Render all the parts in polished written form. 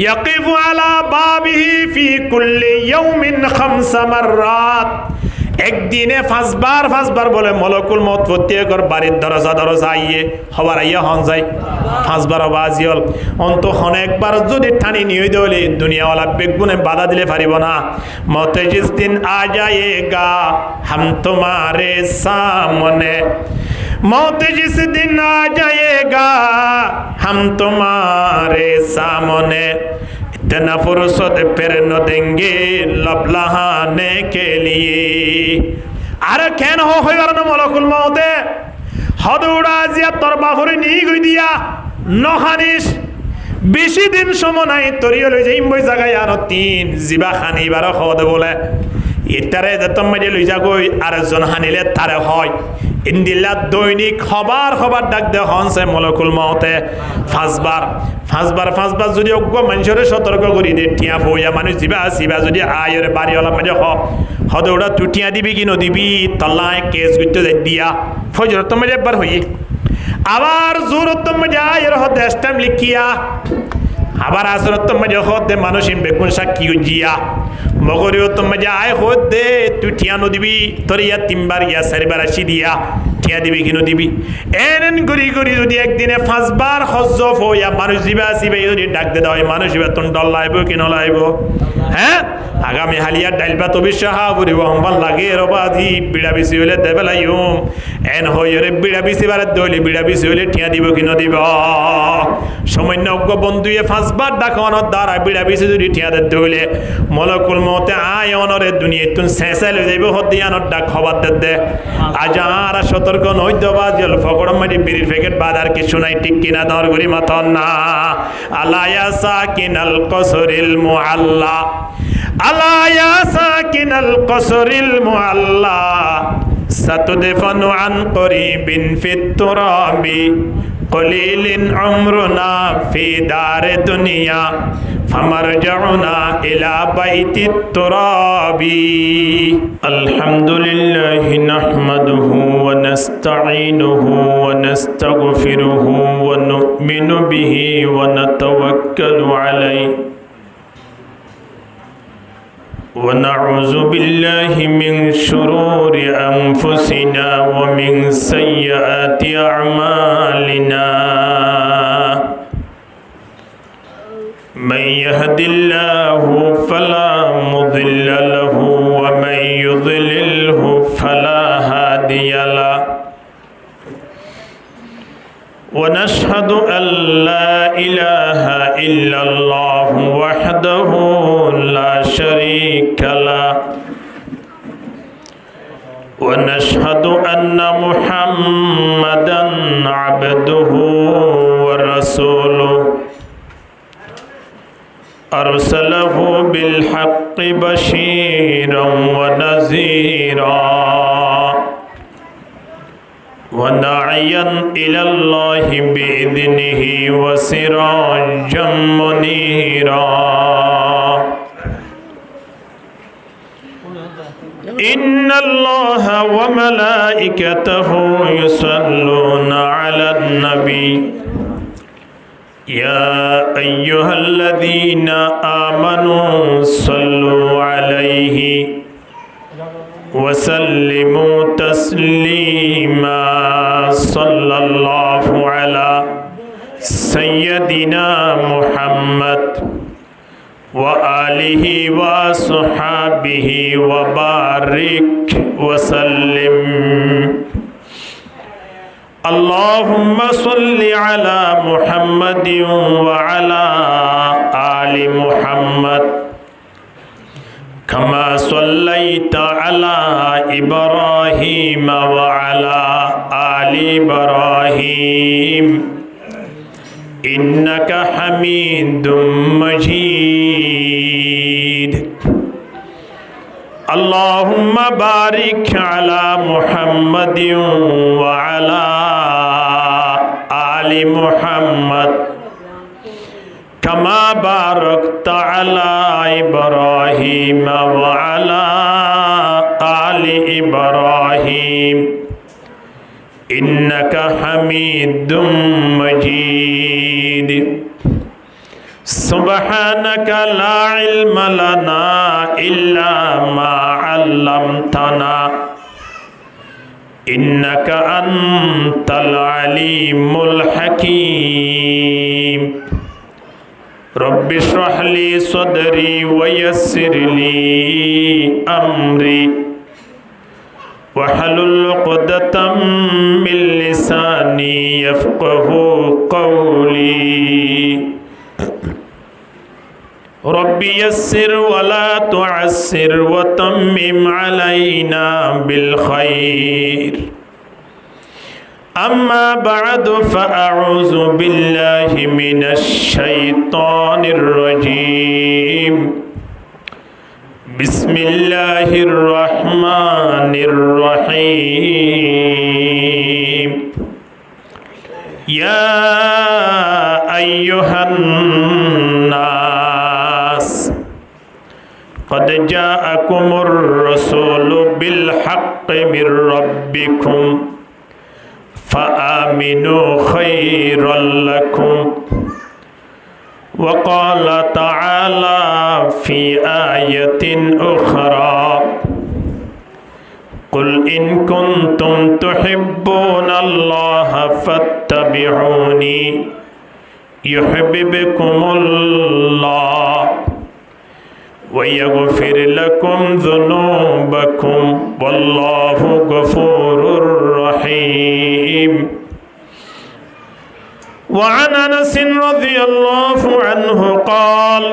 ইয়াকিফু আলা বাবিহি ফি কুল্লি ইয়াউমিন 5 মাররাত, একদিনে 5বার বলে মলকুল মউত প্রত্যেকর বাড়ির দরজা আইয়ে হবার আইয়া হন যায় 5বার বাজিল অন্ত হন একবার যদি ঠানি নিয়ে দলে দুনিয়াওয়ালা বেগুনে বাধা দিলে পারিব না। মতে জিস দিন আ যায়েগা হাম তোমারে সামনে, मौत जिस दिन आ जाएगा हम तुम्हारे सामने, इतना फुर्सत फिर न देंगे लब लहाने के लिए। अरे केन हो ना मलकुल मौते हद उड़ा जिया तोर बाहुरी नी गई दिया नखानिस बेशी दिन समय নাই তরিয়ে লই যাই মই জায়গায় আর 3 জিবা খানি বারো খদ বলে ইতারে দতম মাঝে লই যা গই আর জন হানিলে তারে হয় ইন্দিল্লা দৈনিক খবর ডাক দে হনছে মলকুল মউতে 5বার যদি অজ্ঞ মানুষরে সতর্ক করি দে টিয়া ফইয়া মানুষ জিবা যদি আয়রে বাড়িওয়ালা মাঝে হদৌড়া টুটিয়া দিবি কি নদিবি তল্লায় কেস গুইতে দিয়া ফজরত মাঝে একবার হই আবার জোরত মাঝে আয়র হদ স্ট্যাম্প লিখিয়া আবার আসরত মাঝে হদে মানুষিন বেগুন সাক্ষী জিয়া মগরিও তো মজা আয় হদে তুই ঠিয়া নদিবি তোর ইয়া 3বার ইয়া 4বার আসি দিয়া ঠিয়া দিবি কিনো দিবি এনন গরি যদি একদিনে 5বার হজ্জফ হইয়া মানুষ জিবা আসিবে যদি ডাক দে দাও মানুষ বেতন ডল লাইব কি ন লাইব হ্যাঁ আগামী হালিয়া ডাইলবা তো বিশ্বাহা করিব হম্বাল লাগে রবাজি বিড়া বিসি হইলে দেবেলাইম এন হইরে বিড়া বিসি বারে দইলে বিড়া বিসি হইলে ঠিয়া দিব কি ন দিব সামান্য অজ্ঞ বন্ধুয়ে 5বার ডাকওয়ানোর দ্বারা বিড়া বিসি যদি ঠিয়া দে দইলে মলকুল মতে আয় অনরে দুনিয়া তুন শেষে লই যাইব হদিয়ানোর ডাক খবর দে আজ আর সতর্ক নই দবা জল ফকড়ম মাটি বিড়ির প্যাকেট বাজার কিছু নাই ঠিক কিনা দর গরি মাথন না আলা ইয়া সাকিনাল কসরিল মুআল্লা, আলা ইয়া সাকিনাল কসরিল মুআল্লা সাতুদফানু আন করিবিন ফিত তুরাবি কলিলিন উমরুনা ফি দারে দুনিয়া فمرجعنا إلى بيت التراب. الحمد لله نحمده ونستعينه ونستغفره ونؤمن به ونتوكل عليه ونعوذ بالله من شرور أنفسنا ومن سيئات أعمالنا. من يهد الله فلا مضل له ومن يضلله فلا هادي له. ونشهد أن لا إله إلا الله وحده لا شريك له. ونشهد أن محمدا عبده ورسوله أرسله بالحق بشيرا ونذيرا وداعيا إلى الله بإذنه وسراجا منيرا. إن الله وملائكته يصلون على النبي يا أيها الذين آمنوا صلوا عليه وسلموا تسليما. صلى الله على سيدنا محمد وآله وصحابه وبارك وسلم. اللهم صل على محمد وعلى آل محمد كما صليت على إبراهيم وعلى آل إبراهيم إنك حميد مجيد. اللهم بارك على محمد وعلى آل محمد كما باركت على إبراهيم وعلى آل إبراهيم إنك حميد مجيد. সুবহানাকা লা ইলমা লানা ইল্লা মা আল্লামতানা ইন্নাকা আনতাল আলিমুল হাকীম রব্বি ইশরাহ লি সাদরি ওয়া ইয়াসসির লি আমরি ওয়াহলুল উকদাতাম মিন লিসানি ইয়াফকাহু কওলি রব্বি ইয়াসসির ওয়া লা তুআসসির ওয়া তাম্মিম আলাইনা বিল খাইর أما بعد فأعوذ بالله من الشيطان الرجيم بسم الله الرحمن الرحيم يا أيها الناس قد جاءكم الرسول بالحق من ربكم فآمنوا خيرا لكم وقال تعالى في آية أخرى قل إن كنتم تحبون الله فاتبعوني يحببكم الله ويغفر لكم ذنوبكم والله غفور رحيم وعن أنس رضي الله عنه قال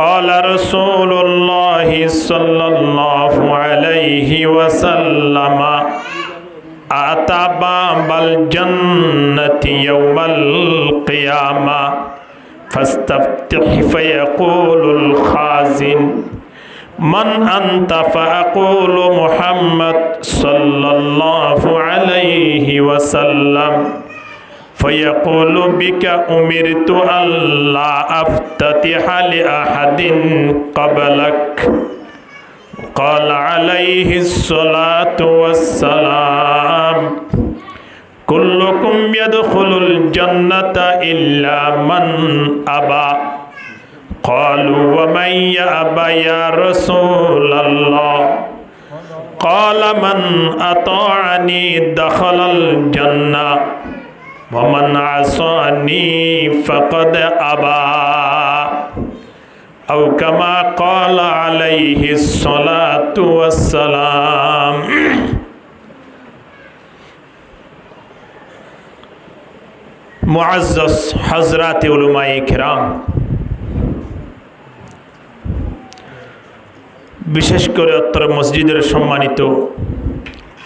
قال رسول الله صلى الله عليه وسلم أتى باب الجنة يوم القيامة فاستفتح فيقول الخازن من أنت فأقول محمد صلى الله عليه وسلم فيقول بك أمرت ألا أفتتح لأحد قبلك قال عليه الصلاة والسلام كلكم يدخل الجنة إلا من أبى قالوا ومن يأبى يا رسول الله قال من أطاعني دخل الجنة ومن عصاني فقد أبى أو كما قال عليه الصلاة والسلام মুআজ্জাজ হযরত উলামায়ে কিরাম, বিশেষ করে অত্র মসজিদের সম্মানিত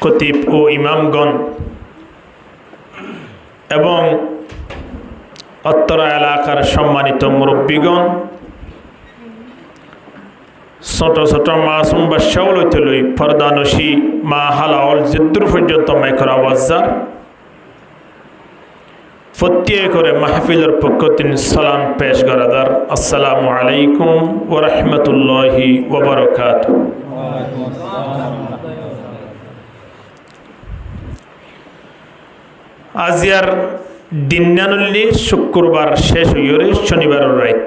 খতিব ও ইমামগণ এবং অত্র এলাকার সম্মানিত মুরব্বীগণ, ছোট ছোট মাসুম বাচ্চাগুলোতে লই পর্দানসী মা হালাওয়াল জিদ্দুর পর্যন্ত মাইক্রো আওয়াজার প্রত্যেক করে মাহফিলের পক্ষ থেকে সালাম পেশ করাদার। আসসালামু আলাইকুম ওয়া রাহমাতুল্লাহি ওয়া বারাকাতুহু। আজিয়ার দিনানুল্লি শুক্রবার শেষ হইরে শনিবারের রাত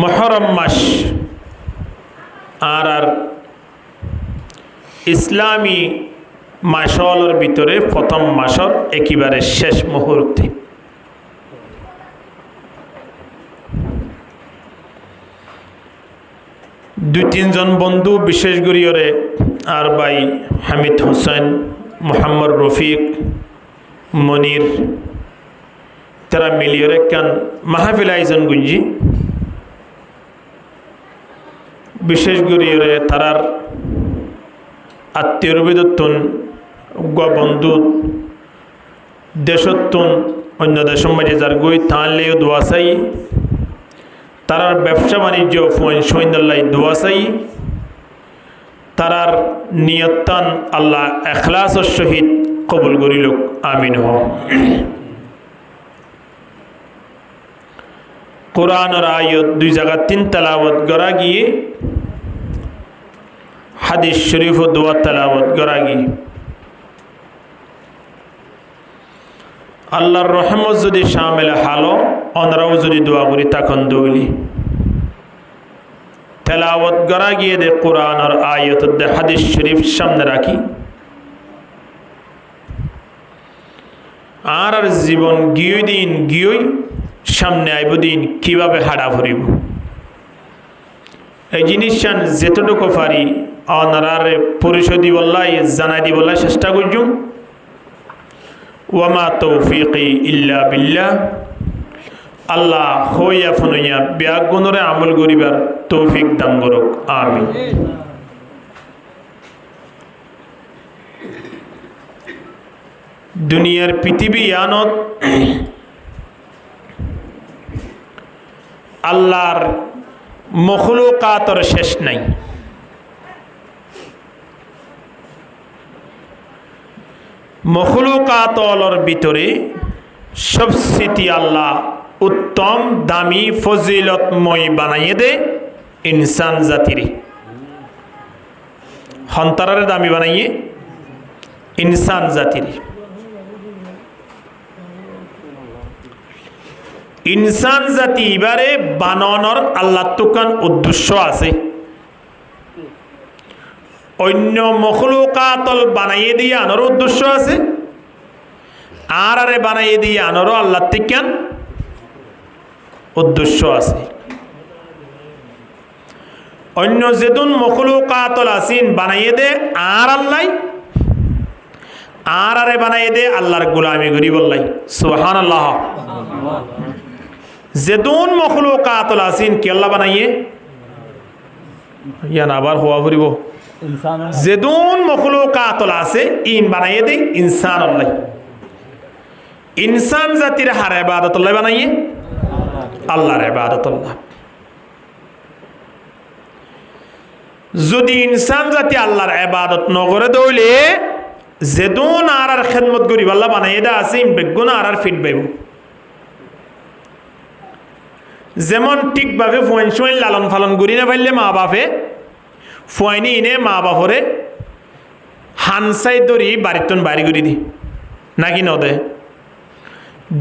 মুহররম মাস আর ইসলামী মাসলের ভিতরে প্রথম মাসর একেবারে শেষ মুহূর্তে দুই তিনজন বন্ধু, বিশেষ করিয়রে আর ভাই হামিদ হোসেন, মোহাম্মদ রফিক, মনির, তারা মিলিয়রে কান মাহফিল আয়োজন গুঞ্জি। বিশেষ করিয়রে তারার আত্মীয় রবিদত্তন বন্ধু দেশত্তন অন্য দেশের মাঝে যার গই তাহলেও দোয়া চাই, তারার ব্যবসা বাণিজ্য সৈন্যাল্লাই দোয়া চাই, তারার নিয়ত্তান আল্লাহ এখলাসর সহিত কবুল করিল, আমিন হ। কোরআনের আয়াত দুই জায়গা তিন তেলাওয়াত করা গিয়ে হাদিস শরীফ ও দোয়া তেলাওয়াত করা গিয়ে আল্লাহর রহমত যদি শামিল হালো অনরাও যদি দোয়া করি তখন দৌলি তেলাওয়াত করা গিয়ে দে কোরআন আর আয়াত দে হাদিস শরীফ সামনে রাখি আর আর জীবন গিয়ে দিন গিয়ে সামনে আইব দিন কিভাবে হাড়া ভরিব এই জিনিসটান যেতটুকু পারি অনারারে পরিচয় দিবল্লাই জানাই দিবল্লাই চেষ্টা করছুম ওয়ামা তৌফিকি ইল্লা বিল্লাহ আল্লাহ হইয়া ফনুইয়া ব্যাগুণরে আমল করিবার তৌফিক দান করুক আমিন দুনিয়ার পৃথিবী আনত আল্লাহর মখলুকাতর শেষ নাই মখলুকাতর ভিতরে সবচেয়ে আল্লাহ উত্তম দামি ফজিলতময় বানাইয়ে দে ইনসান জাতিরে হন্তারারে দামি বানাইয়ে ইনসান জাতিরে ইনসান জাতি এবারে বানানোর আল্লাহ তুকান উদ্দেশ্য আছে অন্য মখলুকাতল বানাইয়ে দিয়ে আনার উদ্দেশ্য আছে আর আরে বানাইয়ে দিয়ে আনারও আল্লাহ তুকান উদ্দেশ্য আছে অন্য যেদুন মখলুকাতল আসিন বানাইয়ে দে আর আল্লাহ আর আরে বানাইয়ে দে আল্লাহর গোলামি করি বললাই সুবহানাল্লাহ যেদুন মখলুকাতল আসিন কি আল্লাহ বানাইয়ে ইয়ান আবার হওয়া ভরিব যেদুন মখলুকাতল আছে ইন বানাইয়ে দে ইনসান আল্লাহ ইনসান জাতির হার ইবাদত আল্লাহ বানাইয়ে আল্লাহর ইবাদত আল্লাহ যদি ইনসান জাতি আল্লাহর ইবাদত নগরে দৌলে যেদুন আর খেদমত করি আল্লাহ বানাইয়ে দে আসিম বেগুন আর ফিট পাইব যেমন ঠিকভাবে ফোন শোন লালন পালন করি না পারলে মা বাপে ফোয়াইনি ইনে মা বাপরে হানসাই দরি বাড়িতন বাড়ি করে দি নাকি নদে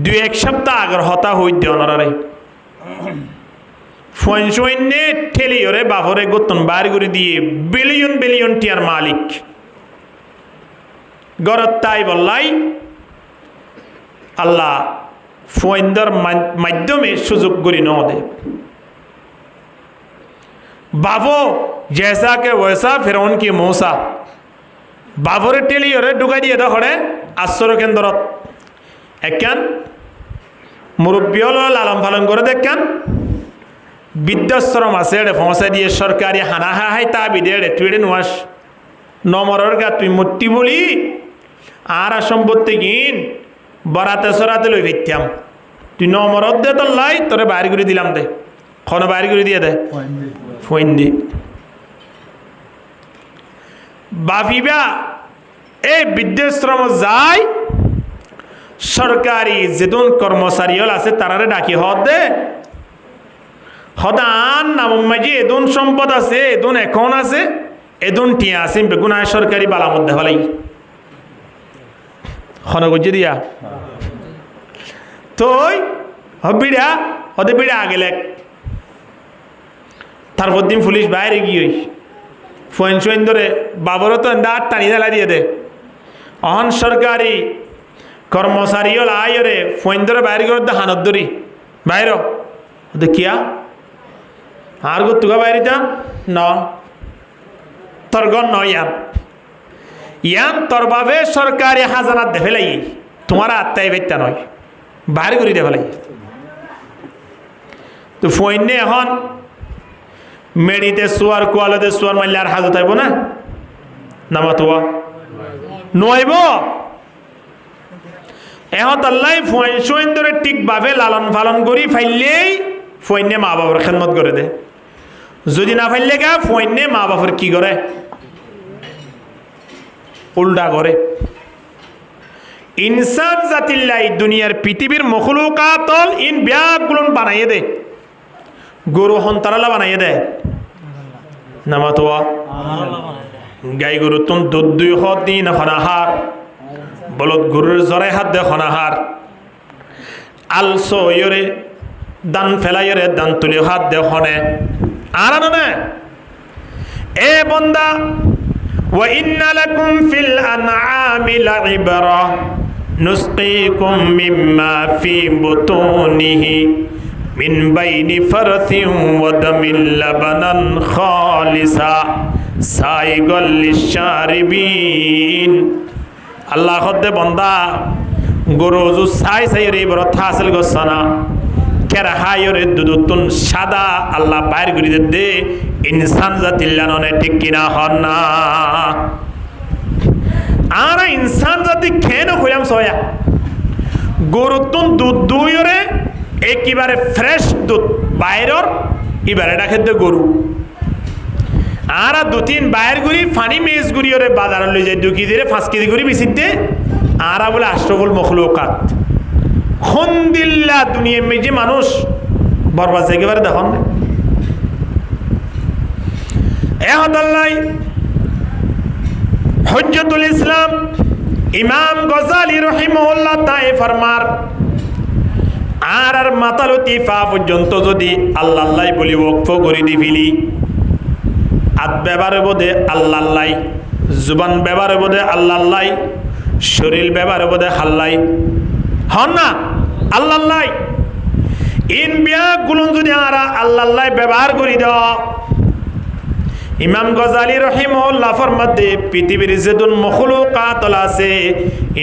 দুই এক সপ্তাহ আগর হতা হই দে অনারে ফোন শোনে ঠেলি ওরে বাপরে গতন বাড়ি করে দিয়ে বিলিয়ন বিলিয়ন টিয়ার মালিক গরত তাই বললাই আল্লাহ ফোয়েন্দর মাধ্যমে সুযোগ করি নদে বাবো जैसा के वैसा फिरौन की मूसा बाबरे टेली ओरे ढुकाई दिए दे आश्चर्य केंद्रत एकान मुरब्बी हलो लालन पालन करे देखान বৃদ্ধাশ্রম আছে এটা পৌঁছে দিয়ে সরকারি হানা হাই তা বিদে তুই নোয়াস নমরের গা তুই মূর্তি বলি আর সম্পত্তি কিন বরাতে সরাতে লই ভিত্তাম তুই নমরত দে তোর লাই তোরে বাইরে করে দিলাম দে খন বাইরে করে দিয়ে দে ফোন দি বাফিবা এই বৃদ্ধাশ্রম যায় সরকারি যেদুন কর্মচারী হল আছে তারারে ডাকি হদ দে হদান নাম মাঝে এদুন সম্পদ আছে এদুন এখন আছে এদুন টিয়া আছে বেগুন সরকারি বালা মধ্যে হলাই হন গজ্জে দিয়া তোই হবিড়া হদে বিড়া আগেলে তারপর দিন পুলিশ বাইরে গিয়ে ফোন সোন ধরে বাবরও তো দাঁত টানি ঢালা দিয়ে দে অহন সরকারি কর্মচারী হল আয়রে ফোন ধরে বাইরে করে দে হানত ধরি বাইর কিয়া আর গো তুগা বাইরে যান ন তোর গণ ন ইয়ান তোর বাবে সরকারি হাজানাত দে ফেলাই তোমার আত্মাই বেত্যা নয় বাইরে করে দে ফেলাই তো ফোন নে এখন মেডিতে সোয়ার কোয়ালতে সোয়ার মারলে আর হাজত আইব না নামা তোয়া নইব এখন আল্লাহ ফোন সোন ধরে ঠিকভাবে লালন পালন করি ফাইলেই ফোনে মা বাবার খেদমত করে দে যদি না ফাইলে গা ফোনে মা বাবার কি করে উল্টা করে ইনসান জাতিল্লাই দুনিয়ার পৃথিবীর মখলুকাতল ইন ব্যাগুলো বানাইয়ে দে গরু হন্তারালা বানাইয়ে দে নামাতোয়া গাই গরু তুম দুধ দুই দিন হনাহার বলদ গরুর জরাই হাত দে হনাহার আলসো ইয়রে দান ফেলাইরে দান তুলি হাত দে হনে আর না এ বন্দা ওয়া ইন্না লাকুম ফিল আনআমি লাইবরা নুসকিকুম মিম্মা ফি বুতুনিহি মিন বাইনি ফারথিন ওয়া দামিন লাবানান খালিসা সাইগাল লিশারিবিন আল্লাহ খদ্দে বন্দা গরু জু সাই সাইরে বড় হাসিল গছনা কেরা হায়রে দুদুতুন সাদা আল্লাহ বাইর করি দে ইনসান জাতিল্লা ননে ঠিক কিনা হন না আর ইনসান জাতি খেয়ে না হইলাম সয়া গরুতুন দুধ দুইরে একেবারে ফ্রেশ দুধ বাইরের এবারে এটা খেতে গরু আর দু তিন বাইর গুড়ি ফানি মেজ গুড়ি ওরে বাজার লই যায় 2 কেজি 5 কেজি গুড়ি বিচিতে আর বলে আশরাফুল মখলুকাত খন্দিল্লা দুনিয়া মেজে মানুষ বরবাদ একেবারে দেখুন এহদাল্লাই হুজ্জতুল ইসলাম ইমাম গজালি রহিমাহুল্লাহ তাই ফরমার আর মাতালতি ফা পর্যন্ত যদি আল্লাহ আল্লাহ বলি ওয়াকফ করে দিবিলি হাত ব্যবহার বোধে আল্লাহ জুবান ব্যবহার বোধে আল্লাহ শরীর ব্যবহার বোধে হাল্লাই হন না আল্লাহ ইন বিয়া গুলো যদি আরা আল্লাহ ব্যবহার করি দাও ইমাম গজালি রহিমাহুল্লাহ ফরমাতে পৃথিবীর যেদুন মখলুকাত আছে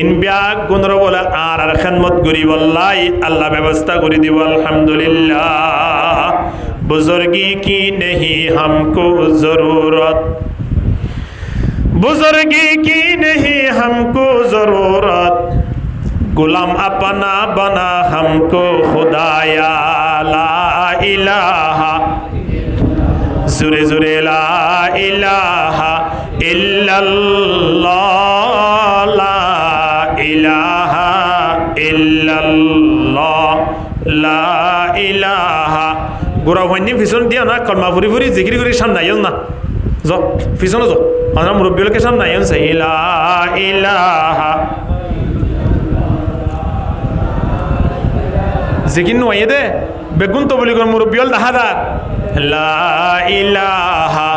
ইন বিয়া গুণর বলে আর খেদমত করি বল্লাই আল্লাহ ব্যবস্থা করে দিব আলহামদুলিল্লাহ बुजुर्गी की नहीं हमको जरूरत बुजुर्गी की नहीं हमको जरूरत गुलाम अपना बना हमको खुदाया ला इलाहा जुरे जुरे ला इलाहा इल्लल्लाह ला इलाहा इल्लल्लाह ला इलाहा গোরা হইনি পিছন দিও না কলমা ফুরি ফুরি জিকির করে সামনে আইও না যাও পিছনে যাও আমরা মুরব্বীগুলোকে সামনে আইও না ইলা ইলাহা জিকির নয় দে বেগুন তো বলি কোন মুরব্বীল দাহাদা লা ইলাহা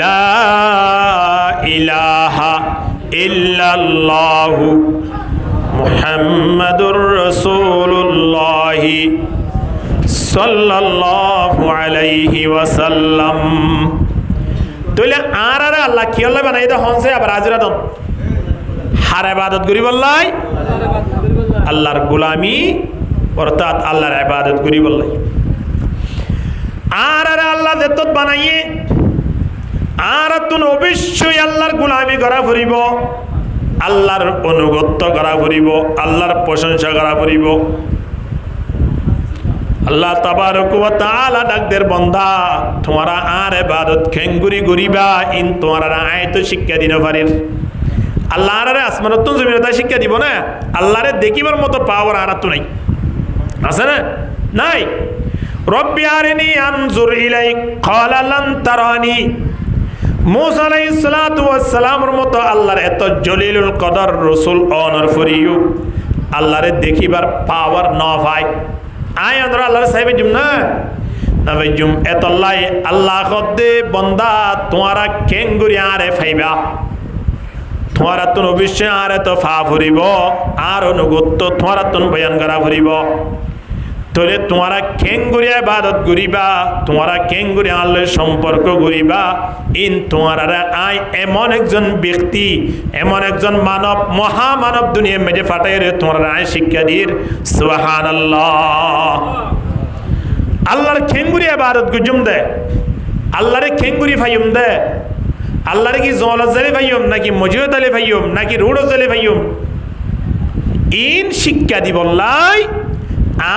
লা ইলাহা ইল্লাল্লাহু মুহাম্মাদুর রাসূলুল্লাহ সাল্লাল্লাহু আলাইহি ওয়াসাল্লাম তোলে আর আল্লাহ কি আল্লাহ বানাই দা হনছে আবার হাজিরা দন হার ইবাদত করি বললাই আল্লাহর গোলামি অর্থাৎ আল্লাহর ইবাদত করি বললাই আর আল্লাহ দেতত বানাইয়ে আর তুন অবশ্যই আল্লাহর গোলামি করা ফুরিব আল্লাহর অনুগত্য করা ফুরিব আল্লাহর প্রশংসা করা ফুরিব আল্লাহ তাবারক ওয়া তাআলা ডাকদের বান্দা তোমারা আর ইবাদত খেঙ্গুরি গরিবা ইন তোমারা আয়াত শিক্ষা দিন পারেন আল্লাহর আসমানত জমিনতা শিক্ষা দিব না আল্লাহরে দেখিবার মতো পাওয়ার আর তো নাই আছে না নাই রব্বি আরিনি আনজুর ইলাইক ক্বালা লান তারানি মুসা আলাইহিস সালাতু ওয়াস সালামের মতো আল্লাহর এত জলিলুল কদর রাসূল অনর ফরিয়ু আল্লাহরে দেখিবার পাওয়ার না ভাই আয় আমরা আল্লাহর সাহেবের জুম না ভাই জুম এতল্লাই আল্লাহ খদ্দে বন্দা তোমারা কেঙ্গুরি আরে ফাইবা তোমারা তুন অবশ্যই আরে তো ফা ফুরিব আর অনুগত্য তোমারা তুন বয়ান করা ফুরিব তোলে তোমারা কেঙ্গুরি ইবাদত করিবা তোমরা কেঙ্গুরি আল্লাহর সম্পর্ক করিবা ইন তোমারা আই এমন একজন ব্যক্তি এমন একজন মানব মহামানব দুনিয়া মেজে ফাটাইরে তোমরা আই শিক্ষা দির সুবহানাল্লাহ আল্লাহর কেঙ্গুরি ইবাদত গুজুম দে আল্লাহরে কেঙ্গুরি ফাইম দে আল্লাহরে কি জলাজালে ফাইম নাকি মজিয়তালে ফাইম নাকি রুড়জালে ফাইম ইন শিক্ষা দিবল্লাই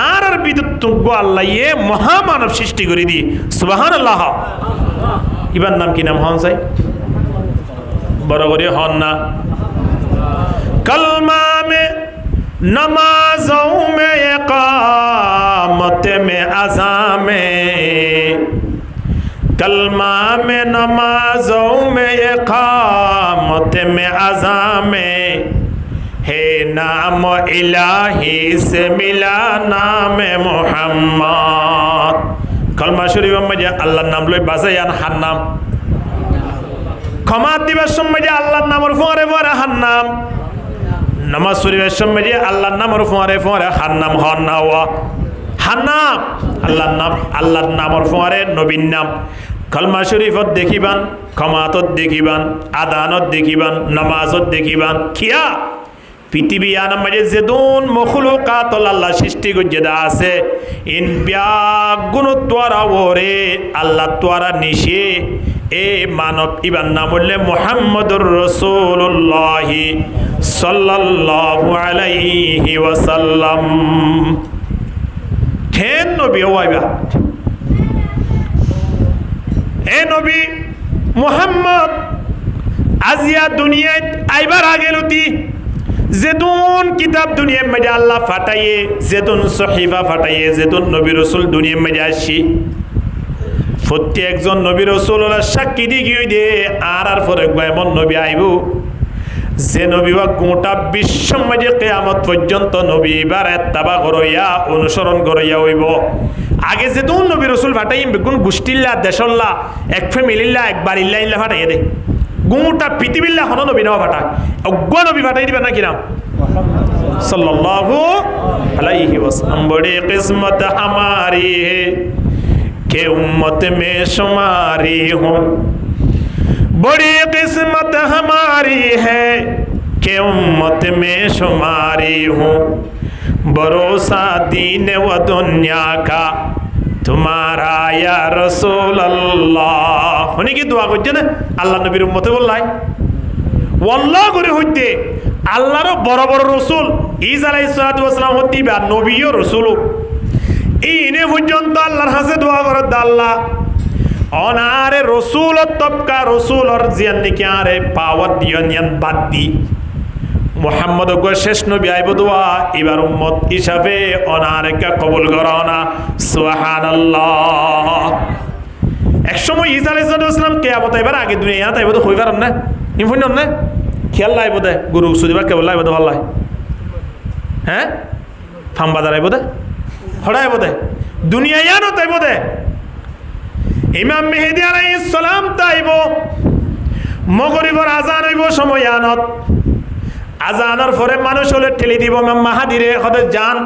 আর বিদ্যুৎ আল্লাহ মহামানব সৃষ্টি করে দি সুবহানাল্লাহ ইবার নাম কি নাম হন চাই বড় করে হন না कलमा में नमाजों में इकामत में अज़ा में कलमा में नमाजों में इकामत में अज़ा में হে নাম ইলাহি সে মিলা নামে মুহাম্মদ। কলমা শরীফ মধ্যে আল্লাহর নাম লই বাজায়ান হার নাম। ক্ষমা দিবার সময় যে আল্লাহর নামের ফোয়ারে ফোয়ারে হার নাম। নামাজ শরীফের সময় যে আল্লাহর নামের ফোয়ারে ফোয়ারে হার নাম হন না ওয়া হার নাম আল্লাহর নামের ফোয়ারে নবীর নাম। কলমা শরীফত দেখিবান, ক্ষমাতত দেখিবান, আদানত দেখিবান, নামাজত দেখিবান। খিয়া পৃথিবী আনার মাঝে যেদুন মখলুকাত আল্লাহ সৃষ্টি করছে আছে ইন ব্যাগুণ তোয়ারা ওরে আল্লাহ তোয়ারা নিশে এ মানব ইবার নাম বললে মুহাম্মদুর রাসূলুল্লাহ সাল্লাল্লাহু আলাইহি ওয়াসাল্লাম। ঠেন নবী ওয়াইবা এ নবী মুহাম্মদ আজিয়া দুনিয়ায় আইবার আগে লতি যেতুন কিতাব দুনিয়ার মধ্যে আল্লাহ ফাটাইয়ে, যেতুন সহিফা ফাটাইয়ে, যেতুন নবী রসুল দুনিয়ার মধ্যে আসি প্রত্যেকজন নবী রসুল সাক্ষী দি গিয়ে দে আর পরে এমন নবী আইব যে নবী বা গোটা বিশ্ব মাঝে কেয়ামত পর্যন্ত নবী এবার এত্তাবা করইয়া অনুসরণ করইয়া হইব। আগে যেতুন নবী রসুল ফাটাই কোন গোষ্ঠীল্লা দেশল্লা এক ফ্যামিলিল্লা একবার ইল্লা ইল্লা ফাটাইয়ে দে গোটা পৃথিবীল্লা হন নবী নেওয়া ফাটা অজ্ঞ নবী ফাটাই দিবে না কিরাম सल्लल्लाहु अलैहि वसल्लम। बड़ी किस्मत हमारी है कि उम्मत में शुमारी हूँ। बड़ी किस्मत हमारी है कि उम्मत में शुमारी हूँ। भरोसा दीन व दुनिया का तुम्हारा या रसूल अल्लाह। होने की दुआ করছে না আল্লাহ নবীর উম্মতে বললাই ওয়াল্লাহ করে হইতে আল্লাহর বড় বড় রসুল ঈসা আলাইহিস সালাতু ওয়াস সালাম হতি বা নবীও রসুল এই ইনে পর্যন্ত আল্লাহর কাছে দোয়া করে আল্লাহ অনারে রসুল তবকা রসুলর জিয়ান নিকে আরে পাওয়ার দিয়ান বাদ দি মুহাম্মদ গো শেষ নবী আইব দোয়া এবার উম্মত হিসাবে অনারে কা কবুল করো না সুবহানাল্লাহ। এক সময় ঈসা আলাইহিস সালাতু ওয়াস সালাম কিয়ামত এবার আগে দুনিয়া তাইব তো হইবার না ইনফুন না খেয়াল লাই বোধ হয় গুরু সুদিবা কেবল লাই বোধ ভাল্লাই হ্যাঁ ফাম বাজারাই বোধ হড়াই বোধ দুনিয়া ইয়ানো তাই বোধ ইমাম মেহেদি আলাইহিস সালাম তাইব মগরিবর আজান হইব সময় আনত আজানের পরে মানুষ হলে ঠেলি দিব ইমাম মাহাদিরে হতে যান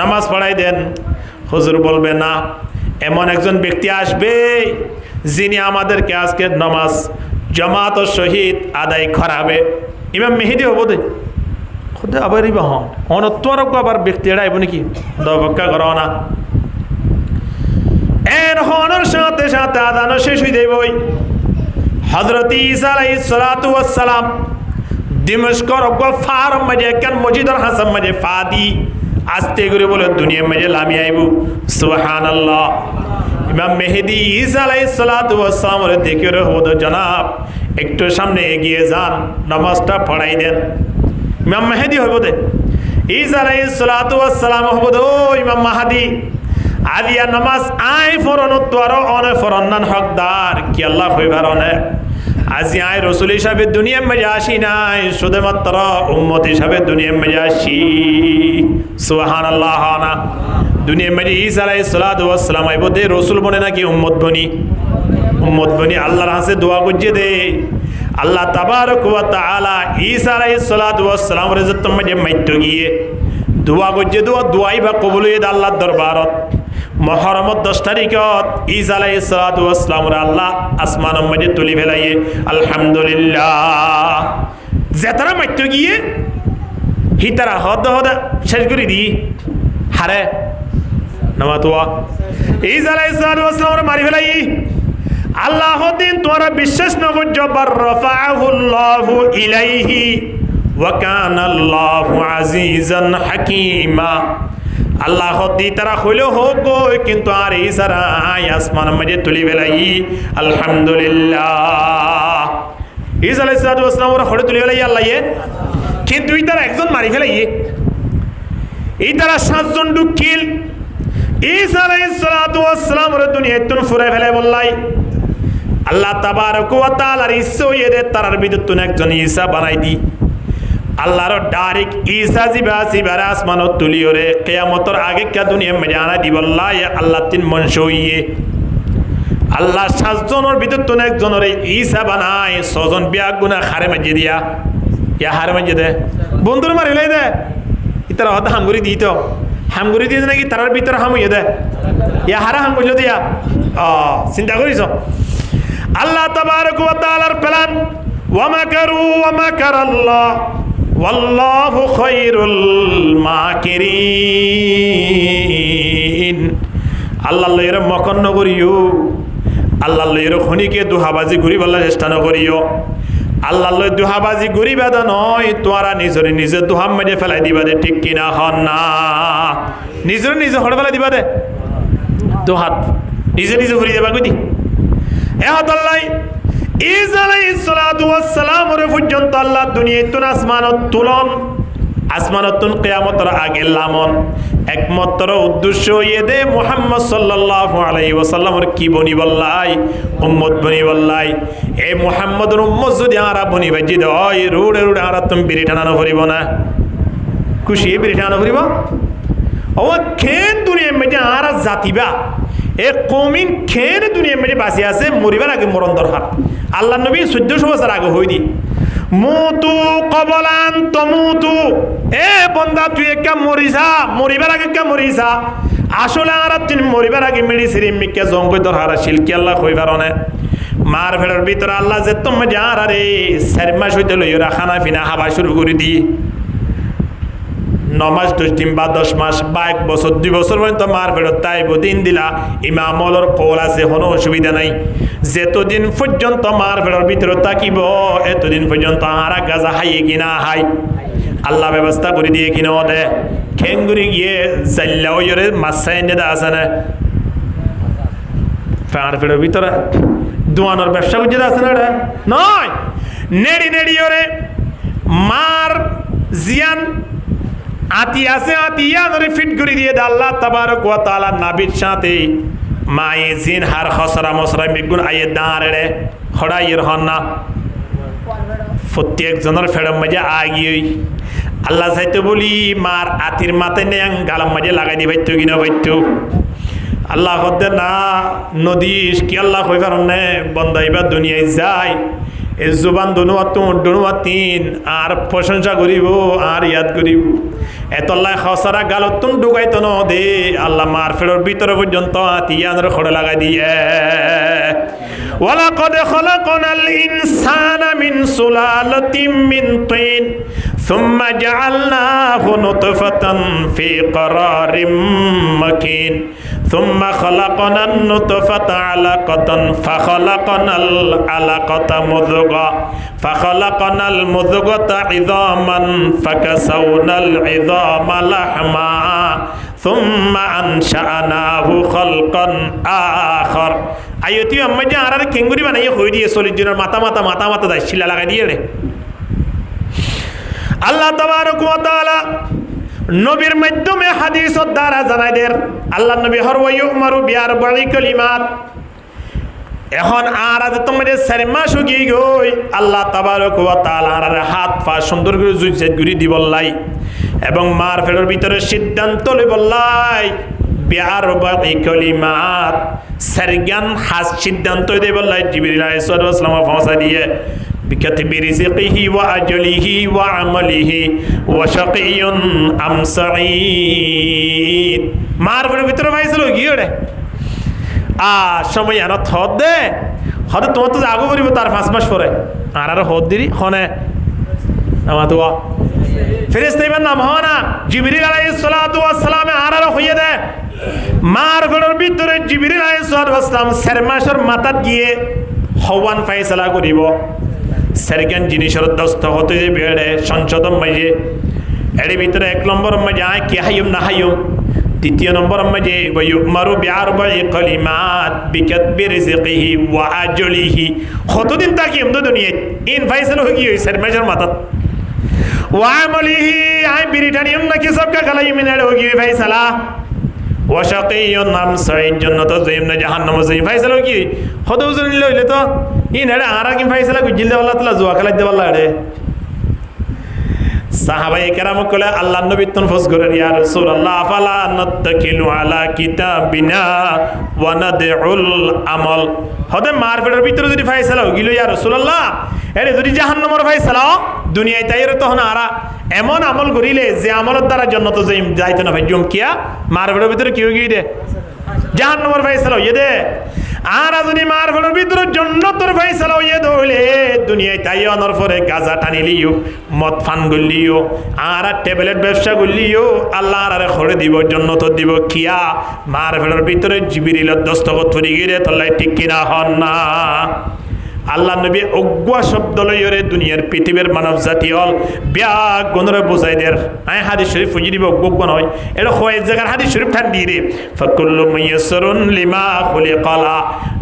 নামাজ পড়াই দেন। হুজুর বলবে না এমন একজন ব্যক্তি আসবে যিনি আমাদেরকে আজকে নামাজ জামাত ও শহীদ আদায় করাবে। ইমাম মেহেদি হব দে খুদে আবার ইবা হন অনত্বরক আবার ব্যক্তি এড়া আইব নাকি দবক্কা করো না এর হনের সাথে সাথে আদানো শেষ হয়ে যাইবই। হযরত ঈসা আলাইহিস সালাতু ওয়াস সালাম দিমশকর গফার মাঝে কেন মসজিদর হাসান মাঝে ফাদি আস্তে করে বলে দুনিয়া মাঝে লামি আইব সুবহানাল্লাহ। ইমাম মেহেদি ঈসা আলাইহিস সালাতু ওয়াস সালামের দেখে রে হদ জনাব একটু সামনে এগিয়ে যান নামাজটা পড়াই দেন। ইমাম মেহেদি হইব দে ঈসা আলাইহিস সালাতু ওয়াস সালাম হইব দে ও ইমাম মাহাদি আদিয়া নামাজ আই ফরন তোর অনে ফরনান হকদার কি আল্লাহ হইবার অনে আজি আই রাসূল হিসাবে দুনিয়ার মধ্যে আসি নাই শুধুমাত্র উম্মত হিসাবে দুনিয়ার মধ্যে আসি সুবহানাল্লাহ। না দুনিয়ার মধ্যে ঈসা আলাইহিস সালাতু ওয়াস সালাম আইব দে রাসূল বনে নাকি উম্মত বনি আল্লাহর কাছে দোয়া করছে দে আল্লাহ তাবারক ওয়া তাআলা ঈসা আলাইহিস সালাতু ওয়াস সালামের ইজ্জত মধ্যে মাইতো গিয়ে দোয়া করছে দোয়াই বা কবুল হয়ে আল্লাহর দরবারত মুহররমত 10 তারিখত ঈসা আলাইহিস সালাতু ওয়াস সালামের আল্লাহ আসমানের মধ্যে তুলি ফেলাইয়ে আলহামদুলিল্লাহ যেতারা মাইতো গিয়ে হিতারা হদ শেষ করে দি হারে নামাতোয়া ঈসা আলাইহিস সালাতু ওয়াস সালামের মারি ফেলাই আল্লাহ দিন তোরা বিশ্বাস ন করছো বার রাফাহুল্লাহু ইলাইহি ওয়া কানাল্লাহু আজিজান হাকীমা। আল্লাহ দি তারা হইলো হোক কিন্তু আর ঈসারা আসমানের মধ্যে তুলি ফেলাই আলহামদুলিল্লাহ। ঈসা আলাইহিস সালাতু ওয়াস সালাম ওরা হড়ে তুলি ফেলাই আল্লাহ কিন্তু এই তারা একজন মারি ফেলাই এই তারা 7 জন ডুকিল ঈসা আলাইহিস সালাতু ওয়াস সালাম ওরা দুনিয়ায় তুন ফুরাই ফেলাই বললাই আল্লাহ তাবারক ওয়া তাআলার ইচ্ছা হইয়ে দে তারার ভিতর তুন একজন ঈসা বানাই দি আল্লাহর ডাইরেক্ট ঈসা জিবার আসমানত তুলিওরে কিয়ামতের আগে কা দুনিয়া মে জানা দিবল্লাহ আল্লাহ তিন মনসইয়ে আল্লাহ 7 জনের ভিতর তো একজনের ঈসা বানায় 6 জন বিয়া গুনাহ খারে মাঝে দিয়া ইয়া হারে মাঝে দে বন্ধুর মারি লাই দে ইতারা হদ হাঙ্গুরি দিত হাঙ্গুরি দিয়ে নাকি তারার ভিতর হামুয়ে দে ইয়া হারা হাঙ্গুল দিয়া চিন্তা করিস আল্লাহ তাবারক ওয়া তাআলার প্ল্যান ওয়া মাকারু ওয়া মাকারাল্লাহ ওয়াল্লাহু খায়রুল মাকিরিন আল্লাহ লইরে মকন নগরিও আল্লাহ লইরে খনিকে দুহাবাজি ঘুরিবাল্লা চেষ্টা নকরিও আল্লাহ লই দুহাবাজি ঘুরিবাদা নয় তোরা নিজরে নিজে দুহাম মেরে ফেলাই দিবা দে ঠিক কিনা হন না নিজরে নিজে হড় ফেলাই দিবা দে দুহাত নিজে নিজে ঘুরি দেবা কইদি আল্লাহ ঈসা আলাইহিস সালাতু ওয়াস সালাম ওরে পর্যন্ত আল্লাহ দুনিয়ায় তুন আসমানত তুলন আসমানত কিয়ামতের আগে লামন একমাত্র উদ্দেশ্য দে মুহাম্মদ সাল্লাল্লাহু আলাইহি ওয়াসাল্লামের কি বনি বল্লাই উম্মত বনি বল্লাই এই মুহাম্মদের উম্মত যদি আরা বনি বাজি দয় রোডে রোডে আরা তুমি বিড়ি টানানো করিব না খুশি বিড়ি টানানো করিব ও খেন দুনিয়া মেজে আরা জাতিবা এ কমিন খেন দুনিয়া মেজে বাঁচি আছে মরিবার আগে মরণ দরকার আল্লাহ নবী 1400 বছর আগে হই দি মুতু কবলান তমুতু এ বন্দা তুই একা মরিসা মরিবার আগে কা মরিসা আসলে আর তিন মরিবার আগে মেডিসিন মিকে জঙ্গই দরকার শিলকি আল্লাহ কই পারনে মার ফেরার ভিতর আল্লাহ যে তুমি যার আরে 4 মাস হইতে লইরা খানা পিনা হাবা শুরু করে দি 9 মাস 10 দিন বা 10 মাস বা 1 বছর 2 বছর পর্যন্ত মার ফেরত তাই দিন দিলা ইমাম আমলর কওল আছে কোনো অসুবিধা নাই যেতদিন পর্যন্ত মার ফেরার ভিতরে তাকিব এতদিন পর্যন্ত আর গাজা হাইয়ে কিনা হাই আল্লাহ ব্যবস্থা করে দিয়ে কিনা দে খেঙ্গুরি গিয়ে জাল্লা ওরে মাছাই নেদা আছে না মার ফেরার ভিতরে দোয়ানোর ব্যবসা করতে আছে না নয় নেড়ি নেড়ি ওরে মার জিয়ান আতি আছে আতিয়া ধরে ফিট করে দিয়ে আল্লাহ তাবারক ওয়া তাআলা নাবির সাথে মায়ে জিন হার খসরা মসরা মিগুন আয়ে দাঁড়ে খড়াইয়ের হন না প্রত্যেক জনের ফেড়ম মাঝে আগিয়ে আল্লাহ চাইতে বলি মার আতির মাথায় নেই গালাম মাঝে লাগাই দি ভাইতো কিনা ভাইতো আল্লাহ হতে না নদী কি আল্লাহ কই পারেন না বন্দাইবা দুনিয়ায় যায় এই জুবান দুনুয়াতিন আর প্রশংসা করিব আর ইয়াদ করিব এতল্লাহ খসরা গালতুন ঢুকাইতো ন দে আল্লাহ মার ফেরর ভিতরে পর্যন্ত আতিয়ানের খড়ে লাগাই দিয়ে ওয়ালাকাদ খলাকনাল ইনসানা মিন সুলালাতিন মিন তিন সুম্মা জাআলনাহু নুতফাতান ফি ক্বারারিম মাকিন ثم خلقنا النطفة علقة فخلقنا العلقة مضغة فخلقنا المضغة عظاما فكسونا العظام لحما ثم أنشأناه خلقا آخر আইয়তি আম্মা যে আর কেঙ্গুরি বানাইয়ে হই দিয়ে 40 জনের মাথা দাই শিলা লাগাই দিয়ে রে আল্লাহ তাবারক ওয়া তাআলা নবীর মাধ্যমে হাদিসের দ্বারা জানাই দেন আল্লাহ নবী হরওয়ায়ু উমারু বিয়ার বাড়ি কলিমাত এখন আর আজ তোমাদের 4 মাস গিয়ে গই আল্লাহ তাবারক ওয়া তাআলার হাত পা সুন্দর করে জুজেত গুরি দিবল্লাই এবং মার ফেরের ভিতরে সিদ্ধান্ত লইবল্লাই বিয়ার বাড়ি কলিমাত সারগান হাস সিদ্ধান্ত দেবল্লাই জিবরিল আলাইহিস সালাম পৌঁছা দিয়ে بكتب رزقه وأجله وعمله وشقي أم سعيد মারফের ভিতরে পাইছিল কি ওরে সময় আনা থদ দে হয়তো তোমার তো আগু করিব তার 5 মাস পরে আর হদ দিরি হনে আমার তো ফেরেশতা ইমান নাম হনা জিবরিল আলাইহিস সালাতু ওয়াস সালাম আর হইয়ে দে মারফের ভিতরে জিবরিল আলাইহিস সালাতু ওয়াস সালাম 4 মাসের মাথাত গিয়ে হওয়ান ফয়সালা করিব সেরকেন জিনিসের দস্ত হতে যে বেড়ে সংশোধন মাঝে এর ভিতরে 1 নম্বর মাঝে আয় কি হাইম না হাইম 2 নম্বর মাঝে ওয়ায়ুমারু বিআরবা'i কালিমাত বিকাতবি রিজকিহি ওয়া আজলিহি কতদিন তাকি এমদ দুনিয়া ইন ফাইসাল হই গই স্যার মেজর মাতা ওয়া আমলিহি আই বিরিটানিয়াম নাকি সবকা খালাই মিনাড় হই গই ফাইসালা ওয়া শাকিয়ুন নাম সাইদ জান্নাত জাইম না জাহান্নাম জাইম ফাইসাল হই কি হদউজন লইলে তো ইন এড়া আর কি ফাইসালা গুজিল দে আল্লাহ তাআলা জোয়া খালাই দে আল্লাহ এড়ে সাহাবায়ে কেরাম কলে আল্লাহর নবী তনফস করে ইয়া রাসূলুল্লাহ ফালা নাত্তাকিলু আলা কিতাবিনা ওয়া নাদউল আমল হদে মারফেটের ভিতরে যদি ফায়সালা হইল ইয়া রাসূলুল্লাহ এরে যদি জাহান্নামের ফায়সালা দুনিয়ায় তাইর তখন আরা এমন আমল করিলে যে আমলের দ্বারা জান্নাতে যাইতো না ভাই জম কিয়া মারফেটের ভিতরে কি হই দে জাহান্নামের ফায়সালা হইয়ে দে আর যদি মারফেটের ভিতরে জান্নাতের ফায়সালা হইয়ে দইলে দুনিয়ায় তাই অনর পরে গাজা টানিলিও মদ ফান গলিও আর ট্যাবলেট ব্যবসা গলিও আল্লাহ আরে খড়ে দিব জান্নাত দিব কিয়া মারফেটের ভিতরে জিবরিলের দস্তখত পড়ি গিয়ে তল্লাই ঠিক কিনা হন না আল্লাহ নবী অজ্ঞা শব্দ লইরে দুনিয়ার পৃথিবীর মানব জাতি হল ব্যাগ গণরে বোঝাই দের আয় হাদিস শরীফ ফুজি দিব অজ্ঞ নয় এটা হয় জায়গার হাদিস শরীফ ঠান দিয়ে রে ফাকুল্লু মাইয়াসরুন লিমা খুলিকালা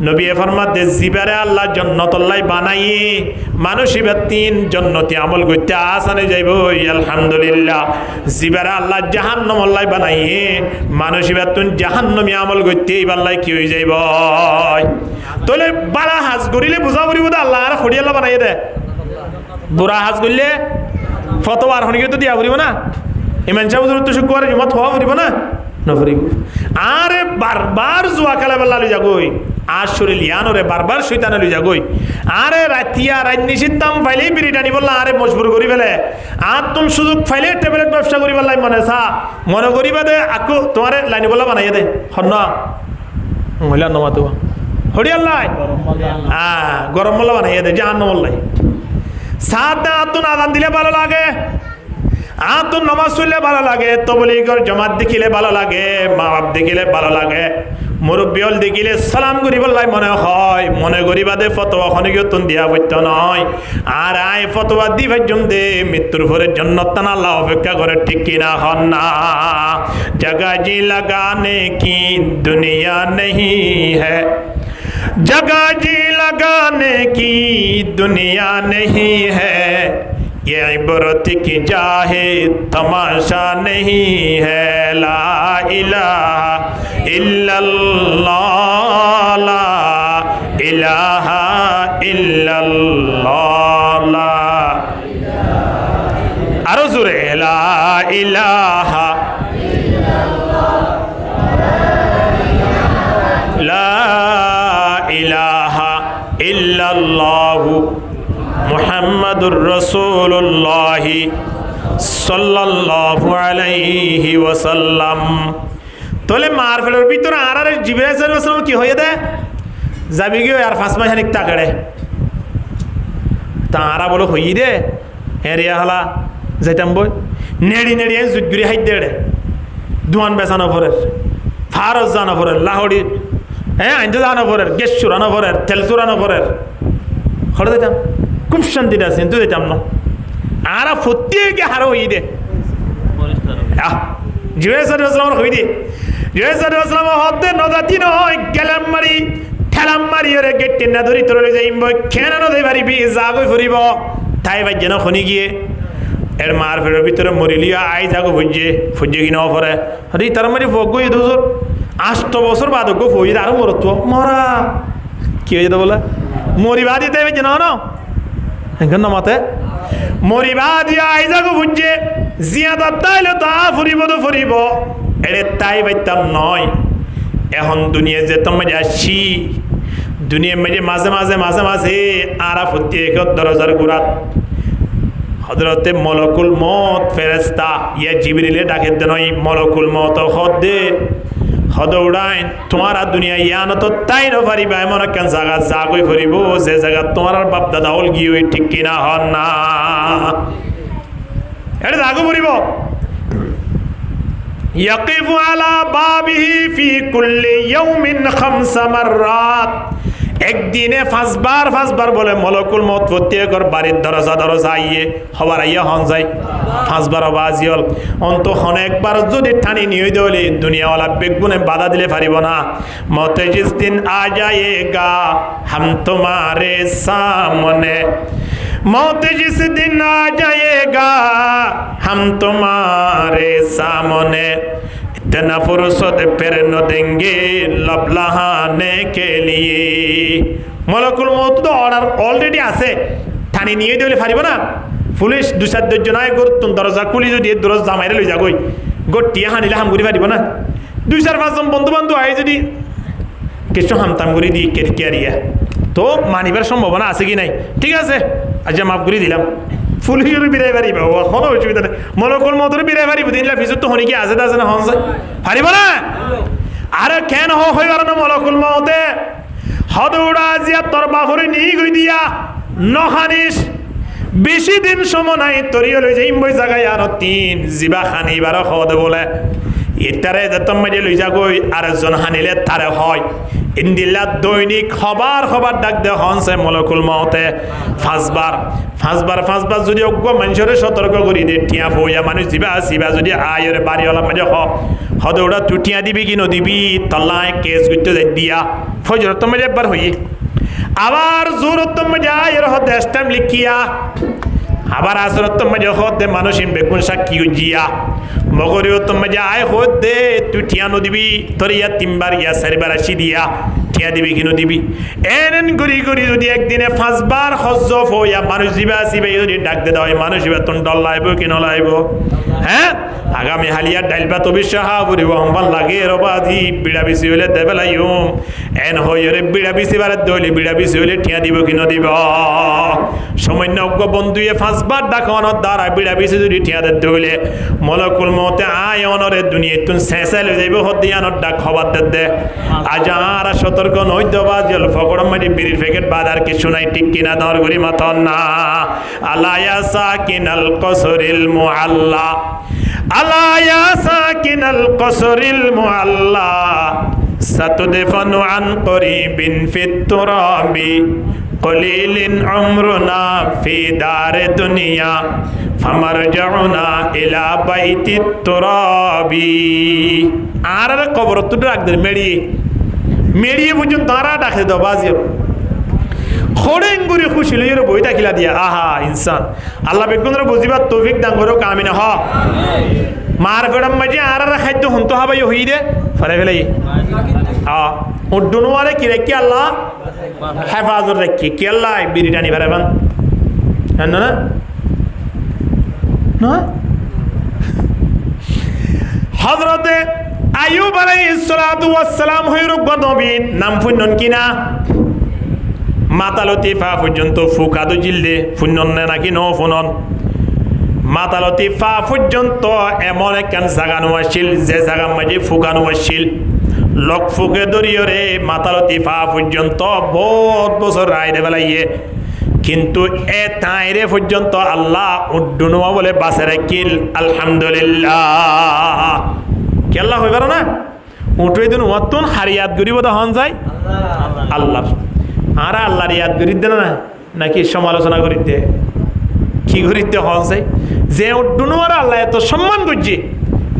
নবী ফরমাতে জিবারে আল্লাহ জান্নাতুল্লাহ বানাই মানুষই তিন জান্নাতি আমল করতে আসানে যাইব আলহামদুলিল্লাহ জিবারে আল্লাহ জাহান্নামুল্লাহ বানাই মানুষই তুন জাহান্নামী আমল করতে আল্লাহ কি হয়ে যাইব তোলে বালা হাজ করিলে বুঝা পড়িব আল্লাহ আর খড়িয়াল্লা বানাই দে বুড়া হাজ করলে ফতোয়া আর হনিকে তো দিয়া পড়িব না ইমান সাহেব তো শুক্রবারে জুমাত হওয়া পড়িব না নফরিব আরে বারবার জুয়া খেলা বেলা লই যাগই আর শরীর ইয়ানরে বারবার শয়তানে লই যাগই আরে রাতিয়া রাত নিশিতাম ফাইলে বিড়ি টানি বললা আরে মজবুর করি ফেলে আর তুমি সুযোগ ফাইলে ট্যাবলেট ব্যবসা করি বললাই মনে সা মনে করিবা দে আকু তোমারে লাইনি বলা বানাই দে হন মহিলা নমাতো হরিয়াল্লাহ গরম মল্লা বানাই দে জাহান্ন মল্লাই সাদা আতুন আদান দিলে ভালো লাগে আতুন নামাজ পড়লে ভালো লাগে তবলিগর জামাত দেখিলে ভালো লাগে মা বাপ দেখিলে ভালো লাগে মুরব্বী হল দেখিলে সালাম করি বললাই মনে হয় মনে করি বাদে ফতোয়া খনিকে তুন দিয়া বইত নয় আর আয় ফতোয়া দি ভাইজম দে মৃত্যুর পরে জান্নাত তানা আল্লাহ অপেক্ষা করে ঠিক কিনা হন না জগহ জি লাগানে কি দুনিয়া नहीं है जगह जी लगाने की दुनिया नहीं है ये इबरत की जाहे तमाशा नहीं है ला इलाहा इल्लल्लाह ला इलाहा इल्लल्लाह ला आरो जोरे ला इलाहा লা ইলাহা ইল্লাল্লাহু মুহাম্মাদুর রাসূলুল্লাহ সাল্লাল্লাহু আলাইহি ওয়াসাল্লাম তোলে মারফেলের ভিতরে আর জিবরাইল সাল্লাল্লাহু আলাইহি ওয়াসাল্লাম কি হয়ে দেয় যাবি গিয়ে আর 5 মাস খানিক তাকড়ে তারা বলো হই দে এরিয়া হলা যাইতাম বই নেড়ি নেড়ি জুদগুরি হাইত দেড়ে দুয়ান বেসানো পরের ফারজ জানা পরের লাহড়ি হ্যাঁ আইন জানা পরের গ্যাস চুরানো পরের তেল চুরানো পরের খড়ে দিতাম খুব শান্তিটা আছে কিন্তু দিতাম না আর প্রত্যেকে হারো হই দে জিওসালাম হই দে জিওসালাম হতে নদাতি নয় গেলাম মারি ঠেলাম মারি ওরে গেটটি না ধরি তোরে যাইব কেন নদী পারিবি যাগই ফুরিব তাই ভাই যেন খনি গিয়ে এর মার ফেরার ভিতরে মরিলিয়া আই যাগো ফুজে কিনা পরে আরে তার মানে ফগই দুজোর 8 বছর বাদ গো ফই আর মরত মরা কি হয়ে যেত বলে মরিবা দিতে হবে না না এখন মতে মরিবা দিয়া আই যাগো ফুজে জিয়াদা তাইলে তা ফুরিব তো ফুরিব এরে তাই বাইতাম নয় এখন দুনিয়া যে তুমি আসছি দুনিয়া মাঝে মাঝে মাঝে মাঝে আরা ফুটি এক দরজার গুরাত হযরতে মলকুল মউত ফেরেশতা ইয়া জিবরিলে ডাকে দেনই মলকুল মউত হদে হদৌড়াইন তোমারা দুনিয়া ইয়ানো তো তাই না পারিবা এমন কেন জায়গা জাগই করিব যে জায়গা তোমার বাপ দাদা হল গিয়ে ঠিক কিনা হন না এটা জাগো করিব ইয়াকিফু আলা বাবিহি ফি কুল্লি ইয়াউমিন 5 মাররাত একদিনে 5 বার বলে মলকুল মউত প্রত্যেকর বাড়ির দরজা আইয়ে হবার আইয়া হন যায় 5 বার আওয়াজ হল অন্ত অনেকবার যদি ঠানি নিয়ে দলে দুনিয়াওয়ালা বেগুনে বাধা দিলে পারিব না মতে জিস দিন আ যায়েগা হাম তোমারে সামনে মৌত জিস দিন আ যায়েগা হাম তোমারে সামনে इतना फुर्सत फिर न देंगे लब लहाने के लिए মলকুল মউত তো অর্ডার অলরেডি আছে ঠানি নিয়ে দিলে পারিব না পুলিশ 2-4 জন আয় করতুন দরজা খুলি যদি দরজা জামাইরে লই যাগই গটিয়া হানিলে হাম করি পারিব না 2-4-5 জন বন্ধু বান্ধব আয় যদি কিছু হামতাম করে দিই কেরিয়া তো মানিবার সম্ভাবনা আছে কি নাই ঠিক আছে আচ্ছা মাফ করে দিলাম পুলিশের বিরাই পারিব কোনো অসুবিধা নেই মলকুল মতরে বিরাই পারিব দিনলা ফিজত তো হনিকে আছে না হন যায় পারিব না আর কেন হই পারে না মলকুল মতে হদৌড়া জিয়া তোর বাপরে নিয়ে গই দিয়া নখানিস বেশি দিন সময় নাই তরিয়ে লই যাই মই জায়গায় আর 3 জিবা খানি বার হদ বলে এটারে যতম মাঝে লই যাগই আর জন হানিলে তারে হয় ইন্দিল্লা দৈনিক খবর ডাক দে হনছে মলকুল মতে 5বার যদি অজ্ঞ মানুষের সতর্ক করি দে টিয়া ফইয়া মানুষ জিবা যদি আয়ের বাড়িওয়ালা মাঝে হদৌড়া টুটিয়া দিবি কি নদিবি তল্লায় কেস গুইতে দিয়া ফজর তো মাঝে একবার হইয়ে আবার জোরত মাঝে আয়ের হদে স্টাম লিখিয়া আবার আসরত মাঝে হদে মানুষ বেগুন সাক্ষী জিয়া মগরিও তো মজা আয় হদে তুই টিয়া নদিবি তোর ইয়া 3বার ইয়া 4বার আসি দিয়া টিয়া দিবি কিনো দিবি এন গরি যদি একদিনে 5বার হজ্জফ হইয়া মানুষ জিবা যদি ডাক দে দাও মানুষ বেতন ডল লাইব কি নলাইব হ্যাঁ আগামী হালিয়া ডাইলবা তো বিশ্বাহা করিব হম্বাল লাগে রবাজি বিড়া বেশি হইলে দেবেলাইম এন হইরে বিড়া বেশি বারে দইলে বিড়া বেশি হইলে টিয়া দিব কিনো দিব সামান্য অজ্ঞ বন্ধুয়ে 5বার ডাকনের দ্বারা বিড়া বেশি যদি টিয়া দে দইলে মলকুল মতে আয় অনরে দুনিয়া তুন শেষে লই যাইব হদিয়ানোর ডাক খবর দে আজ আর সতর্ক নই দবা জল ফকড় মারি বিড়ির প্যাকেট বাদ আর কিছু নাই ঠিক কিনা দর করি মাথন না আলা ইয়া সাকিনাল কসরিল মুআল্লা আলা ইয়া সাকিনাল কসরিল মুআল্লা সাতুদফানু আন করিবিন ফিত তুরাবি কলিলিন উমরুনা ফি দারে দুনিয়া ফামারজাউনা ইলা বাইতিত তুরাবি আর কবর তো ডাক দে মেড়িয়ে বুঝুন তারা ডাকে দাও বাজিও খড়েঙ্গুরি খুশি লইয়ের বই ডাকিলা দিয়া আহা ইনসান আল্লাহ বেগুনরে বুঝিবার তৌফিক দান করো কামিনা হ মার গড়ম মাঝে আর খাদ্য হন্ত হাবাই হই দে ফলে ফেলাই উড্ডুনওয়ারে কি রেখে আল্লাহ হেফাজত রেখে কি আল্লাহ বিড়ি টানি ফেরাবান না না না হযরতে আইয়ুব আলাইহিস সালাতু ওয়াস সালাম হইরুক নবী নাম ফুন্নন কিনা মাতালতি ফা পর্যন্ত ফুকাদু জিলদে ফুন্নন নাকি নো ফুনন মাতালতি ফা পর্যন্ত এমন একখান জাগানো আসিল যে জাগার মাঝে ফুকানো আসিল লক ফুকে দরিয়রে মাতালতি ফা পর্যন্ত বহুত বছর রাইরে বেলাইয়ে কিন্তু এ তাইরে পর্যন্ত আল্লাহ উড্ডুনোয়া বলে বাসে রাখিল আলহামদুলিল্লাহ কি আল্লাহ হয়ে পারো না উঠে দিন অতন হারিয়াত গরিব হন যায় আল্লাহ আর আল্লাহর ইয়াদ করিতে না নাকি সমালোচনা করিতে কি করিতে হন যায় যে উড্ডুনোয়ার আল্লাহ এত সম্মান করছে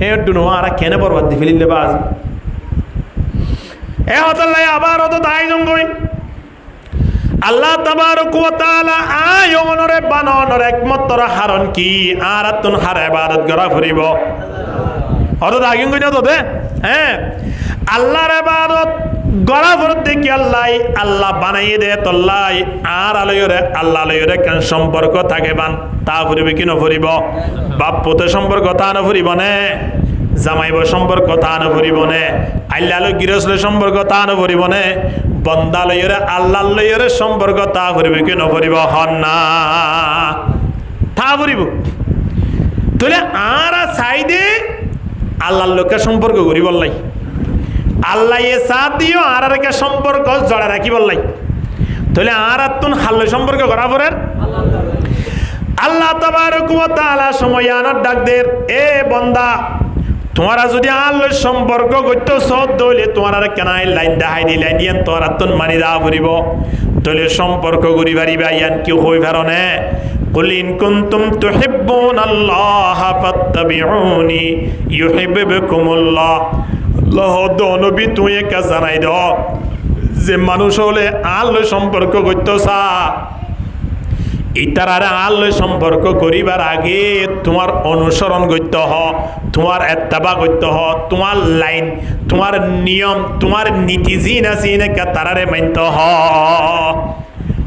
এ উড্ডুনোয়া আর কেন বরবাদ দিয়ে ফেলিলে বাজ এ হতাল্লাই আবার অত দায় জঙ্গই আল্লাহ তাবারক ওয়া তাআলা আয়নরে বাননর একমাত্র হারণ কি আর তুন হার ইবাদত করা ফুরিব অত দাগিং কই না তো দে হ্যাঁ আল্লাহর ইবাদত গড়া ফুরত দেখি আল্লাহ বানাইয়ে দে তল্লাই আর আল্লাহ লয়রে কেন সম্পর্ক থাকে বান তা ফুরিবে কি নফুরিব বাপ পুতে সম্পর্ক তা নফুরিব নে জামাইব সম্পর্ক তা নফুরিব নে আল্লাহ লয় গিরসলে সম্পর্ক তা নফুরিব নে বন্দা লয়রে আল্লাহ লয়রে সম্পর্ক তা ফুরিবে কি নফুরিব হন না তা ফুরিব তাহলে আর সাইডে আল্লাহর লোকের সম্পর্ক করি বললাই আল্লাহ এ সাথ দিও আর কে সম্পর্ক জড়া রাখি বললাই তাহলে আর তুন হাল্ল সম্পর্ক করা পরের আল্লাহ তাবারক ওয়া তাআলা সময় আনার ডাক দের এ বান্দা তোমারা যদি আল্লাহর সম্পর্ক করতে সদ দইলে তোমার আর কেনাই লাইন দেখাই দি লাইন দিয়েন তোর আত্মন মানি দা পড়িব তাহলে সম্পর্ক করি পারিবা ইয়ান কি হই পারনে কুল ইন কুনতুম তুহিব্বুনাল্লাহ ফাত্তাবিউনি ইউহিব্বুকুমুল্লাহ আল্লাহ নবী তুই একা জানাই দাও যে মানুষ হলে আল্লাহর সম্পর্ক করতে চা ইতার আল্লাহর সম্পর্ক করিবার আগে তোমার অনুসরণ করতে হ তোমার এত্তাবা করতে হ তোমার লাইন তোমার নিয়ম তোমার নীতি জিন আছে নাকি তারারে মানতে হ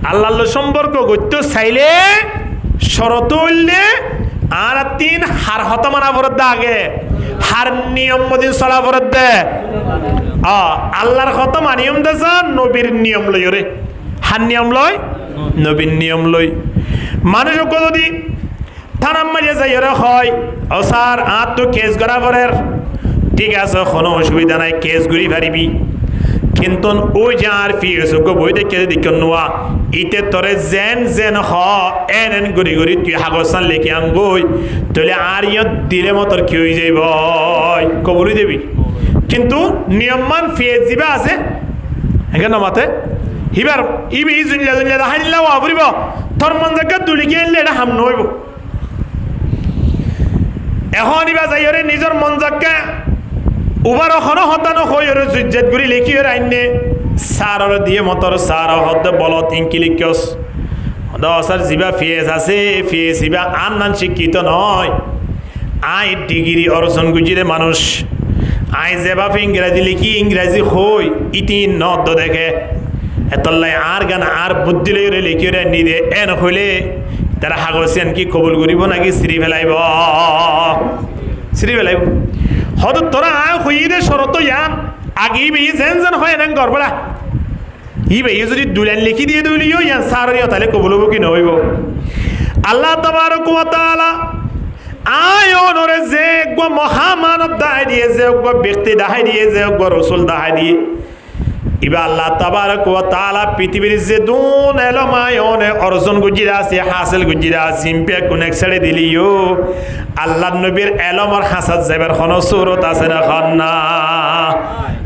আল্লাহর সম্পর্ক করতে চাইলে শরত হইলে আর 3 হার হতা মানা পড়ত আগে হার নিয়ম মদিন চলা পড়ত দে আল্লাহর কথা মানিয়ম দেছা নবীর নিয়ম লই রে হার নিয়ম লয় নবীর নিয়ম লই মানুষ যদি থানার মাঝে যাই ওরা হয় ও স্যার আর তো কেস করা পরের ঠিক আছে কোনো অসুবিধা নাই কেস ঘুরি পারিবি কিন্তু ওই যে আর ফিরসুক বই দেখে দিক নোয়া ইতে তোরে জেন জেন হ এন গড়ি গড়ি তুই হাগসান লেখে আন গই তাহলে আর ইয়ত দিলে মতর কি হয়ে যাইব কবুলি দেবি কিন্তু নিয়মমান ফিয়ে যাবা আছে এখানে মাতে হিবার ইবি জুনিয়া জুনিয়া দেখাই নিলা ওয়াবরিব তোর মন জায়গা তুলি গিয়ে আনলে এটা হাম নইব এখন ইবা যাই ওরে নিজের মন জায়গা উবার এখনো হতানো হই ওরে জুজ্জাত গুলি লিখি ওরে আইনে সার দিয়ে মতর সার হদ বল তিনকি লিখস দশার জিবা ফিয়েস আছে ফিয়েস ইবা আন নান শিক্ষিত নয় আই ডিগ্রি অর্জন গুজিরে মানুষ আই যেভাবে ইংরাজি লিখি ইংরাজি হই ইতি নদ দেখে এতলাই আর গান আর বুদ্ধি লই লিখি ওরে নি দে এন হইলে তারা হাগসিয়ান কি কবুল করিব নাকি শ্রী ফেলাইব শ্রী ফেলাইব হয়তো তোরা হইয়ে দে শরত ইয়ান আগে বেয়ে যেন যেন হয় না গড়বড়া ই বেয়ে যদি দুলান লিখি দিয়ে দিলিও ইয়ান সারিও তাহলে কবুল হবো কি নহইব আল্লাহ তাবারক ওয়া তাআলা আয়ন ওরে যে গো মহামানব দাহাই দিয়ে যে গো ব্যক্তি দাহাই দিয়ে যে গো রাসূল দাহাই দিয়ে ইবা আল্লাহ তাবারক ওয়া তাআলা পৃথিবীর যে দুন এলমায়নে অর্জন গুজিরা আছে হাসিল গুজিরা আছে ইম্পে কোনেক ছেড়ে দিলিও আল্লাহর নবীর এলমর হাসাত যাবার কোনো সুরত আছে না খান্না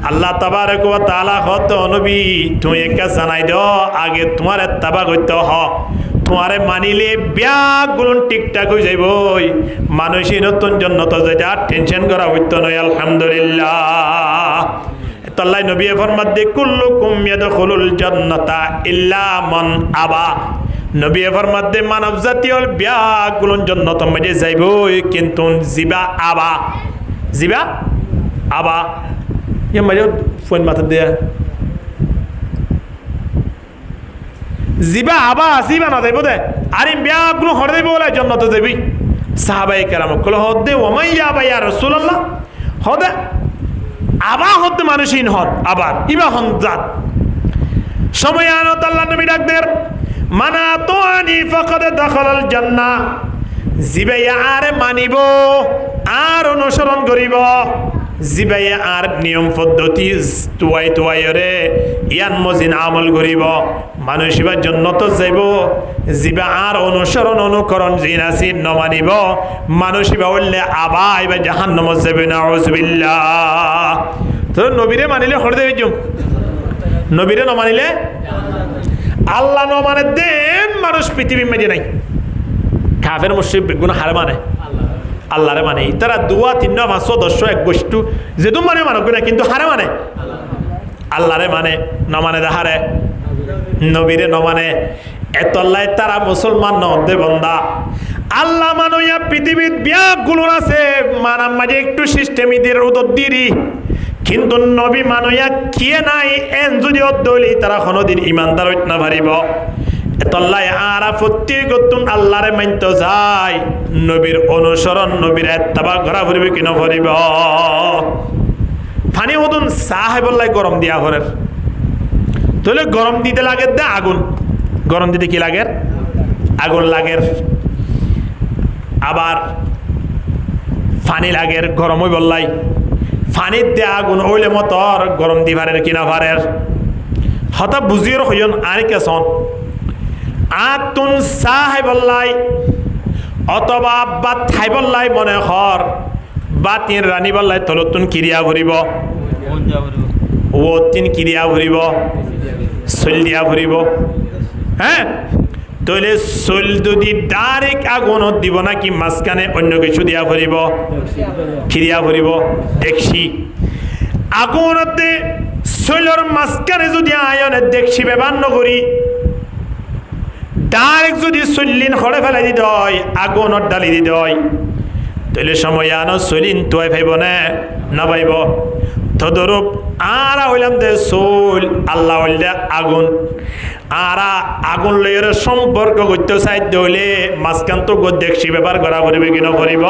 আল্লাহ তাবারক ওয়া তাআলা হত নবী তুই একা জানাই দাও আগে তোমার ইত্তেবা করতে হ তোমারে মানিলে ব্যাগুলো ঠিকঠাক হয়ে যাইব মানুষই নতুন জন্নত যেটা টেনশন করা হইতো নয় আলহামদুলিল্লাহ তাল্লাই নবী ফরমাত দে কুল্লুকুম ইয়াদখুলুল জান্নাতা ইল্লা মান আবা নবী ফরমাত দে মানব জাতীয় ব্যাগুলো জান্নাত মধ্যে যাইব কিন্তু জিবা আবা জিবা আবা ইয়া মাঝে ফোন মাথা দে জিবা আবা জিবা না যাইব দে আরে ব্যাগুলো হড় দেব বলে জান্নাত যাবি সাহাবায়ে কেরাম কল হদে ওমাইয়া বা ইয়া রাসূলুল্লাহ হদে আবা হতে মানুষহীন হন আবার ইবা হন জাত সময় আনত আল্লাহ নবী ডাকদের মানা তো আনি ফাকাদ দাখালাল জান্নাহ জিবাইয়া আর মানিব আর অনুসরণ করিব জিবাইয়া আর নিয়ম পদ্ধতি তুয়াই তুয়াইরে ইয়ান মজিন আমল করিব মানুষ ইবা জান্নাত যাইব জিবা আর অনুসরণ অনুকরণ জিন আসি ন মানিব মানুষ ইবা হইলে আবা ইবা জাহান্নামত যাবে নাউযুবিল্লাহ তো নবীরে মানিলে হড় দেবে জুম নবীরে ন মানিলে আল্লাহ ন মানে দেন মানুষ পৃথিবীর মেজে নাই কাফের মুশরিক বেগুন হারে মানে আল্লাহরে মানে তারা 2 3 5 10 এক গোষ্ঠী যেদুম মানে মানব না কিন্তু হারে মানে আল্লাহরে মানে ন মানে হারে নবীরে ন মানে এতলাই তারা মুসলমান নদে বন্দা আল্লাহ মানইয়া পৃথিবীর ব্যাগুলো আছে মানাম মাঝে একটু সিস্টেমিদের উদর দিরি কিন্তু নবী মানইয়া কিয়ে নাই এন যদি অদ্দলি তারা কোনোদিন ইমানদার হইতে না পারিব এতলাই আরা প্রত্যেকতুন আল্লাহরে মানত যায় নবীর অনুসরণ নবীর ইত্তেবা করা পড়বে কি না পড়িব পানি হদুন সাহেবল্লাই গরম দিয়া হরের তাহলে গরম দিতে লাগে দে আগুন গরম দিতে কি লাগে আগুন লাগে আবার পানি লাগে গরম হই বললাই পানির দে আগুন হইলে মতর গরম দিবারের কিনা পারের হঠাৎ বুঝিয়ে হইন আর কেসন আতুন সাহেবল্লাই অথবা বা থাইবল্লাই মনে হর বা তিন রানী বল্লাই তলতুন ক্রিয়া ভরিব ও তিন ক্রিয়া ভরিব চল দিয়া ভরিব হ্যাঁ তাহলে চল যদি ডাইরেক্ট আগুনত দিব নাকি মাঝখানে অন্য কিছু দিয়া ভরিব ক্রিয়া ভরিব দেখছি আগুনতে চলর মাঝখানে যদি আয়নে দেখছি ব্যবহার নকরি ডাইরেক্ট যদি চল্লিন হরে ফেলাই দিতে হয় আগুনত ডালি দিতে হয় তাহলে সময় আনো চলিন তোয়াই ভাইব না ভাইব তদরূপ আরা হইলাম দে সোল আল্লাহ হইলে আগুন আরা আগুন লইয়ের সম্পর্ক করতে চাইতে হইলে মাঝখান তো দেখছি ব্যাপার করা করিবে কিনা করিব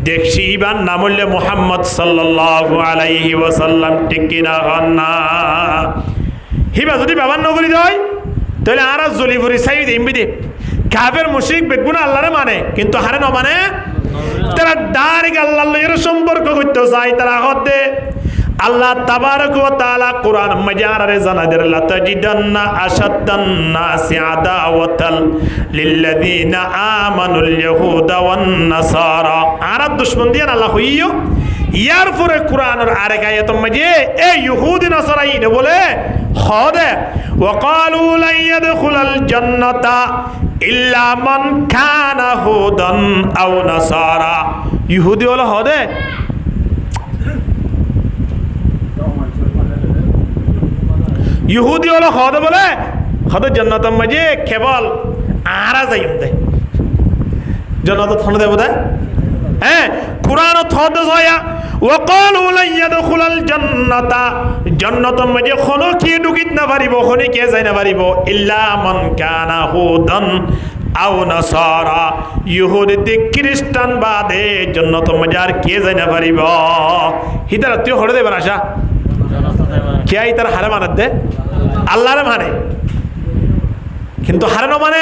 দেখছি ইবার নাম হইলে মুহাম্মদ সাল্লাল্লাহু আলাইহি ওয়াসাল্লাম ঠিক কিনা হন না হিবা যদি ব্যবহার নকরি দেয় তাহলে আরা জলি ভরি চাই দিবি দে কাফের মুশরিক বেগুন আল্লাহরে মানে কিন্তু হারে ন মানে তারা ডাইরেক্ট আল্লাহ লইয়ের সম্পর্ক করতে চাই তারা হতে আল্লাহ তাবারক ওয়া তাআলা কোরআন মাজারে জানাদের লাতাজিদান্না আশাদ্দান নাসি আদাওয়াতাল লিল্লাযিনা আমানুল ইয়াহুদা ওয়ান নাসারা আরব দুশমন দিয়ে আল্লাহ হইও ইয়ার পরে কোরআনের আরেক আয়াত মাঝে এই ইহুদি নাসারাইন বলে খদে ওয়া ক্বালু লা ইয়াদখুলাল জান্নাতা ইল্লা মান কানা হুদান আও নাসারা ইহুদি হলো হদে ইহুদি হলো হদ বলে হদ জান্নাতের মাঝে কেবল আরা যাইম দে জান্নাত থন দেব দে হ্যাঁ কুরআন থদ জয়া ওয়াকালু লা ইয়াদখুলাল জান্নাতা জান্নাতের মাঝে কোনো কি ঢুকিত না পারিব কোনে কে যাই না পারিব ইল্লা মান কানা হুদান আও নাসারা ইহুদি খ্রিস্টান বাদে জান্নাতের মাঝে আর কে যাই না পারিব হিদার তুই হড়ে দেবার আশা কে আই তার হারে মানত দে আল্লাহরে মানে কিন্তু হারে ন মানে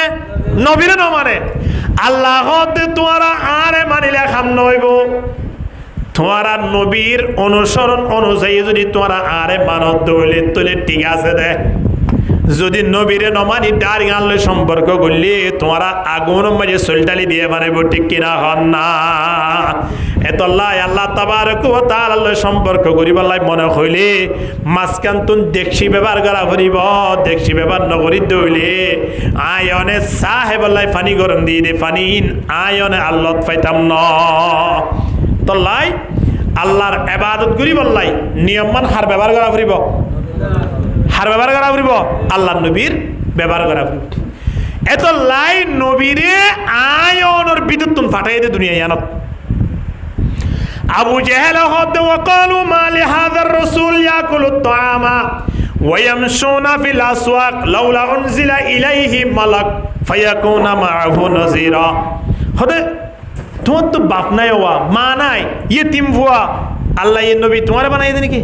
নবীরে ন মানে আল্লাহ তোমারা আরে মানিলে খাম নইব তোমারা নবীর অনুসরণ অনুযায়ী যদি তোমারা আরে মানত দইলে তোলে ঠিক আছে দে যদি নবীরে ন মানি ডার গানলে সম্পর্ক করলে তোমারা আগুন মাঝে সলটালি দিয়ে বানাইব ঠিক কিনা হন না এতল্লাহ আল্লাহ তাবারক ওয়া তাআলা সম্পর্ক করিবাল্লাই মনে হইলে মাঝখান তুন দেখছি ব্যবহার করা করিব দেখছি ব্যবহার নগরী দইলে আয়নে সাহেবাল্লাই পানি গরম দিয়ে দে পানি আয়নে আল্লাহ পাইতাম ন তল্লাই আল্লাহর ইবাদত করিবাল্লাই নিয়মমান হার ব্যবহার করা করিব হার ব্যবহার করা করিব আল্লাহর নবীর ব্যবহার করা করিব এতল্লাই নবীরে আয়নের বিদ্যুৎ তুন ফাটাই দে দুনিয়া জানত আবু জেহেল হদ ওয়াকালু মা লিহাযার রাসূল ইয়াকুলুত তাআমা ওয়া ইয়ামশুনা ফিল আসওয়াক লাউলা উনজিলা ইলাইহি মালাক ফায়াকুনা মাআহু নাযীরা হদে তোমার তো বাপ নাই ওয়া মা নাই ইয়েতিম ভুয়া আল্লাহ এই নবী তোমার বানাই দেন কি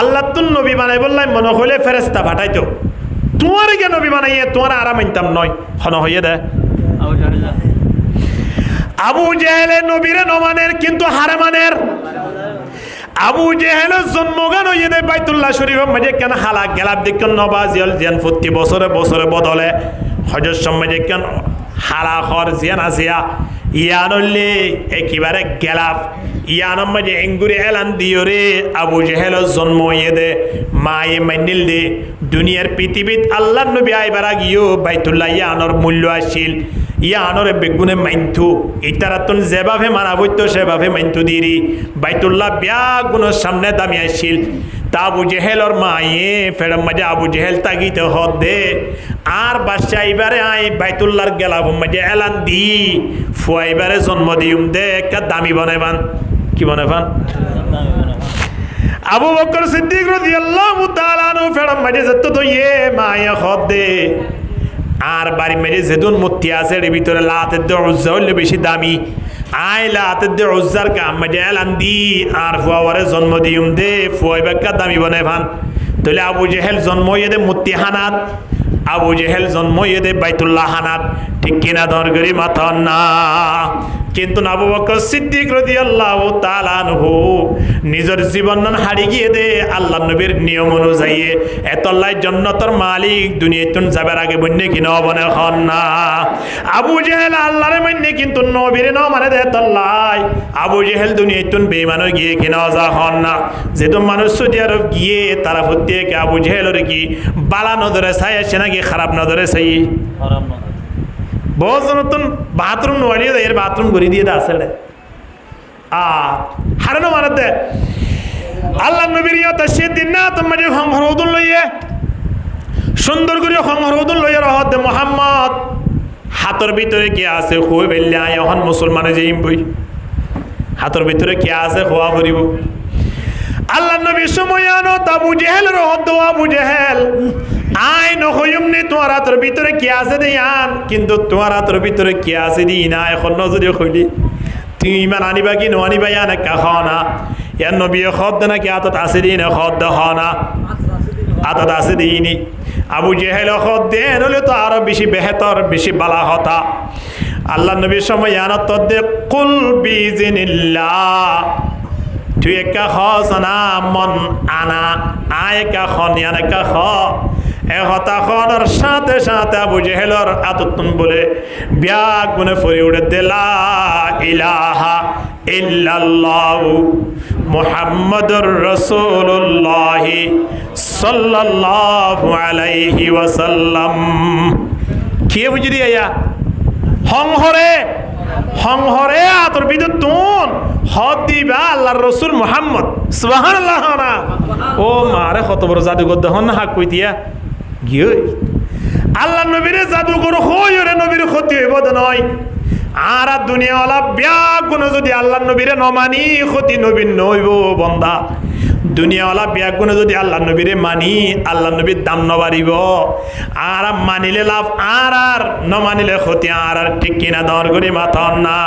আল্লাহ তুন নবী বানাই বললাই মনে হইলে ফেরেশতা পাঠাইতো তোমার কে নবী বানাইয়ে তোমার আরাম মানতাম নয় হন হইয়ে দে আবু জেহেলের নবীরে নমানের কিন্তু হারে মানের আবু জেহেলের জন্মগান হইয়ে দেয় বাইতুল্লাহ শরীফের মাঝে কেন হালা গেলাপ দেখেন নবাজিয়াল জিয়ান প্রতি বছরে বছরে বদলে হজর সময় দেখেন হালা খর জিয়ান আসিয়া ইয়ানলে একেবারে গেলাপ ইয়ানোর মাঝে এঙ্গুরে এলান দিও রে আবু জেহেলের জন্ম হইয়ে দে মায়ে মাইনিল দে দুনিয়ার পৃথিবীত আল্লাহ নবী আইবার গিয়েও বাইতুল্লাহ ইয়ানোর মূল্য আসিল ইয়ানোরে বেগুনে মাইনথু ইতারাতুন যেভাবে মানা বইতো সেভাবে মাইনথু দিরি বাইতুল্লাহ ব্যাগুনের সামনে দামি আসিল তা আবু জেহেলর মায়ে ফেরম মাঝে আবু জেহেল তাগিতে হদ দে আর বাদশা এবারে আই বাইতুল্লাহর গেলাব মাঝে এলান দি ফুয়াইবারে জন্ম দিউম দে একটা দামি বানাইবান কি বানাইবান আবু বকর সিদ্দিক রাদিয়াল্লাহু তাআলা আনহু ফেরম মাঝে যত তো ইয়ে মায়ে হদ দে আর বাড়ি মেরে যেদুন মূর্তি আছে এর ভিতরে লাতের দে উজ্জা হইলে বেশি দামি আই লাতের দে উজ্জার কাম মাঝে এলান দি আর ফুয়াওয়ারে জন্ম দিউম দে ফুয়াই বাক্কা দামি বানাই ভান তাহলে আবু জেহেল জন্ম ইয়ে দে মূর্তি হানাত আবু জেহেল জন্ম ইয়ে দে বাইতুল্লাহ হানাত ঠিক কিনা দরগরি মাথন না কিন্তু আবু বকর সিদ্দিক রাদিয়াল্লাহু তাআলা আনহু নিজের জীবন হারি গিয়ে দে আল্লাহ নবীর নিয়ম অনুযায়ী এতলাই জান্নাতের মালিক দুনিয়াতুন যাবার আগে বন্যে কি নবনে হন না আবু জেহেল আল্লাহর মান্নে কিন্তু নবীর ন মানে দে তল্লাই আবু জেহেল দুনিয়াতুন বেঈমান হয়ে গিয়ে কি নজা হন না যেহেতু মানুষ সৌদি আরব গিয়ে তারা প্রত্যেক আবু জেহেলের কি বালা নজরে চাই আসে নাকি খারাপ নজরে চাই খারাপ না বহুত নতুন বাথরুম নোয়ালিয়ে দেয় এর বাথরুম ঘুরি দিয়ে দেয় আসলে হারানো মারাতে আল্লাহ নবীর ইয়ত সেদিন না তোমার যে সংহরদুল লইয়ে সুন্দর করে সংহরদুল লইয়ে রহত মোহাম্মদ হাতের ভিতরে কি আছে খুব বেল্লে এখন মুসলমানে যেইম বই হাতর ভিতরে কি আছে খোয়া করিব আল্লাহ নবীর সময় আনো আবু জেহেল রহদ আবু জেহেল আই নহয়ুমনি তোমার হাতের ভিতরে কি আছে দি আন কিন্তু তোমার হাতের ভিতরে কি আছে দি না এখন নজরে কইলি তুই ইমান আনিবা কি নো আনিবা ইয়া না খাও না ইয়ার নবী খদ না কি আতত আছে দি না খদ হ না আতত আছে দিইনি আবু জেহেল খদ দেন হলে তো আরো বেশি বেহতর বেশি বালা হতা আল্লাহ নবীর সময় আনত দে কুল বিজিনিল্লাহ তুই একা খনা মন আনা আয় কা খনিয়ান কা খ এ হতাখনের সাথে সাথে আবু জেহেলর আততুন বলে ব্যাগ গুনে ফরি উড়ে দিলা ইলাহা ইল্লাল্লাহ মুহাম্মাদুর রাসূলুল্লাহ সাল্লাল্লাহু আলাইহি ওয়াসাল্লাম কি বুঝি দিয়া সংহরে আতর বিদ্যুৎ তুন হদ দিবা আল্লাহর রসুল মুহাম্মদ সুবহানাল্লাহ না ও মারে কত বড় জাদুঘর দেখুন না হাক কই দিয়া গিয়ে আল্লাহ নবীরে জাদুঘর হইরে নবীর ক্ষতি হইব নয় আর দুনিয়াওয়ালা ব্যাগুণ যদি আল্লাহ নবীরে নমানি ক্ষতি নবীর নইব বন্দা দুনিয়াওয়ালা ব্যাগুণ যদি আল্লাহ নবীরে মানি আল্লাহ নবীর দাম নবাড়িব আর মানিলে লাভ আর নমানিলে ক্ষতি আর ঠিক কিনা দর করি মাথন না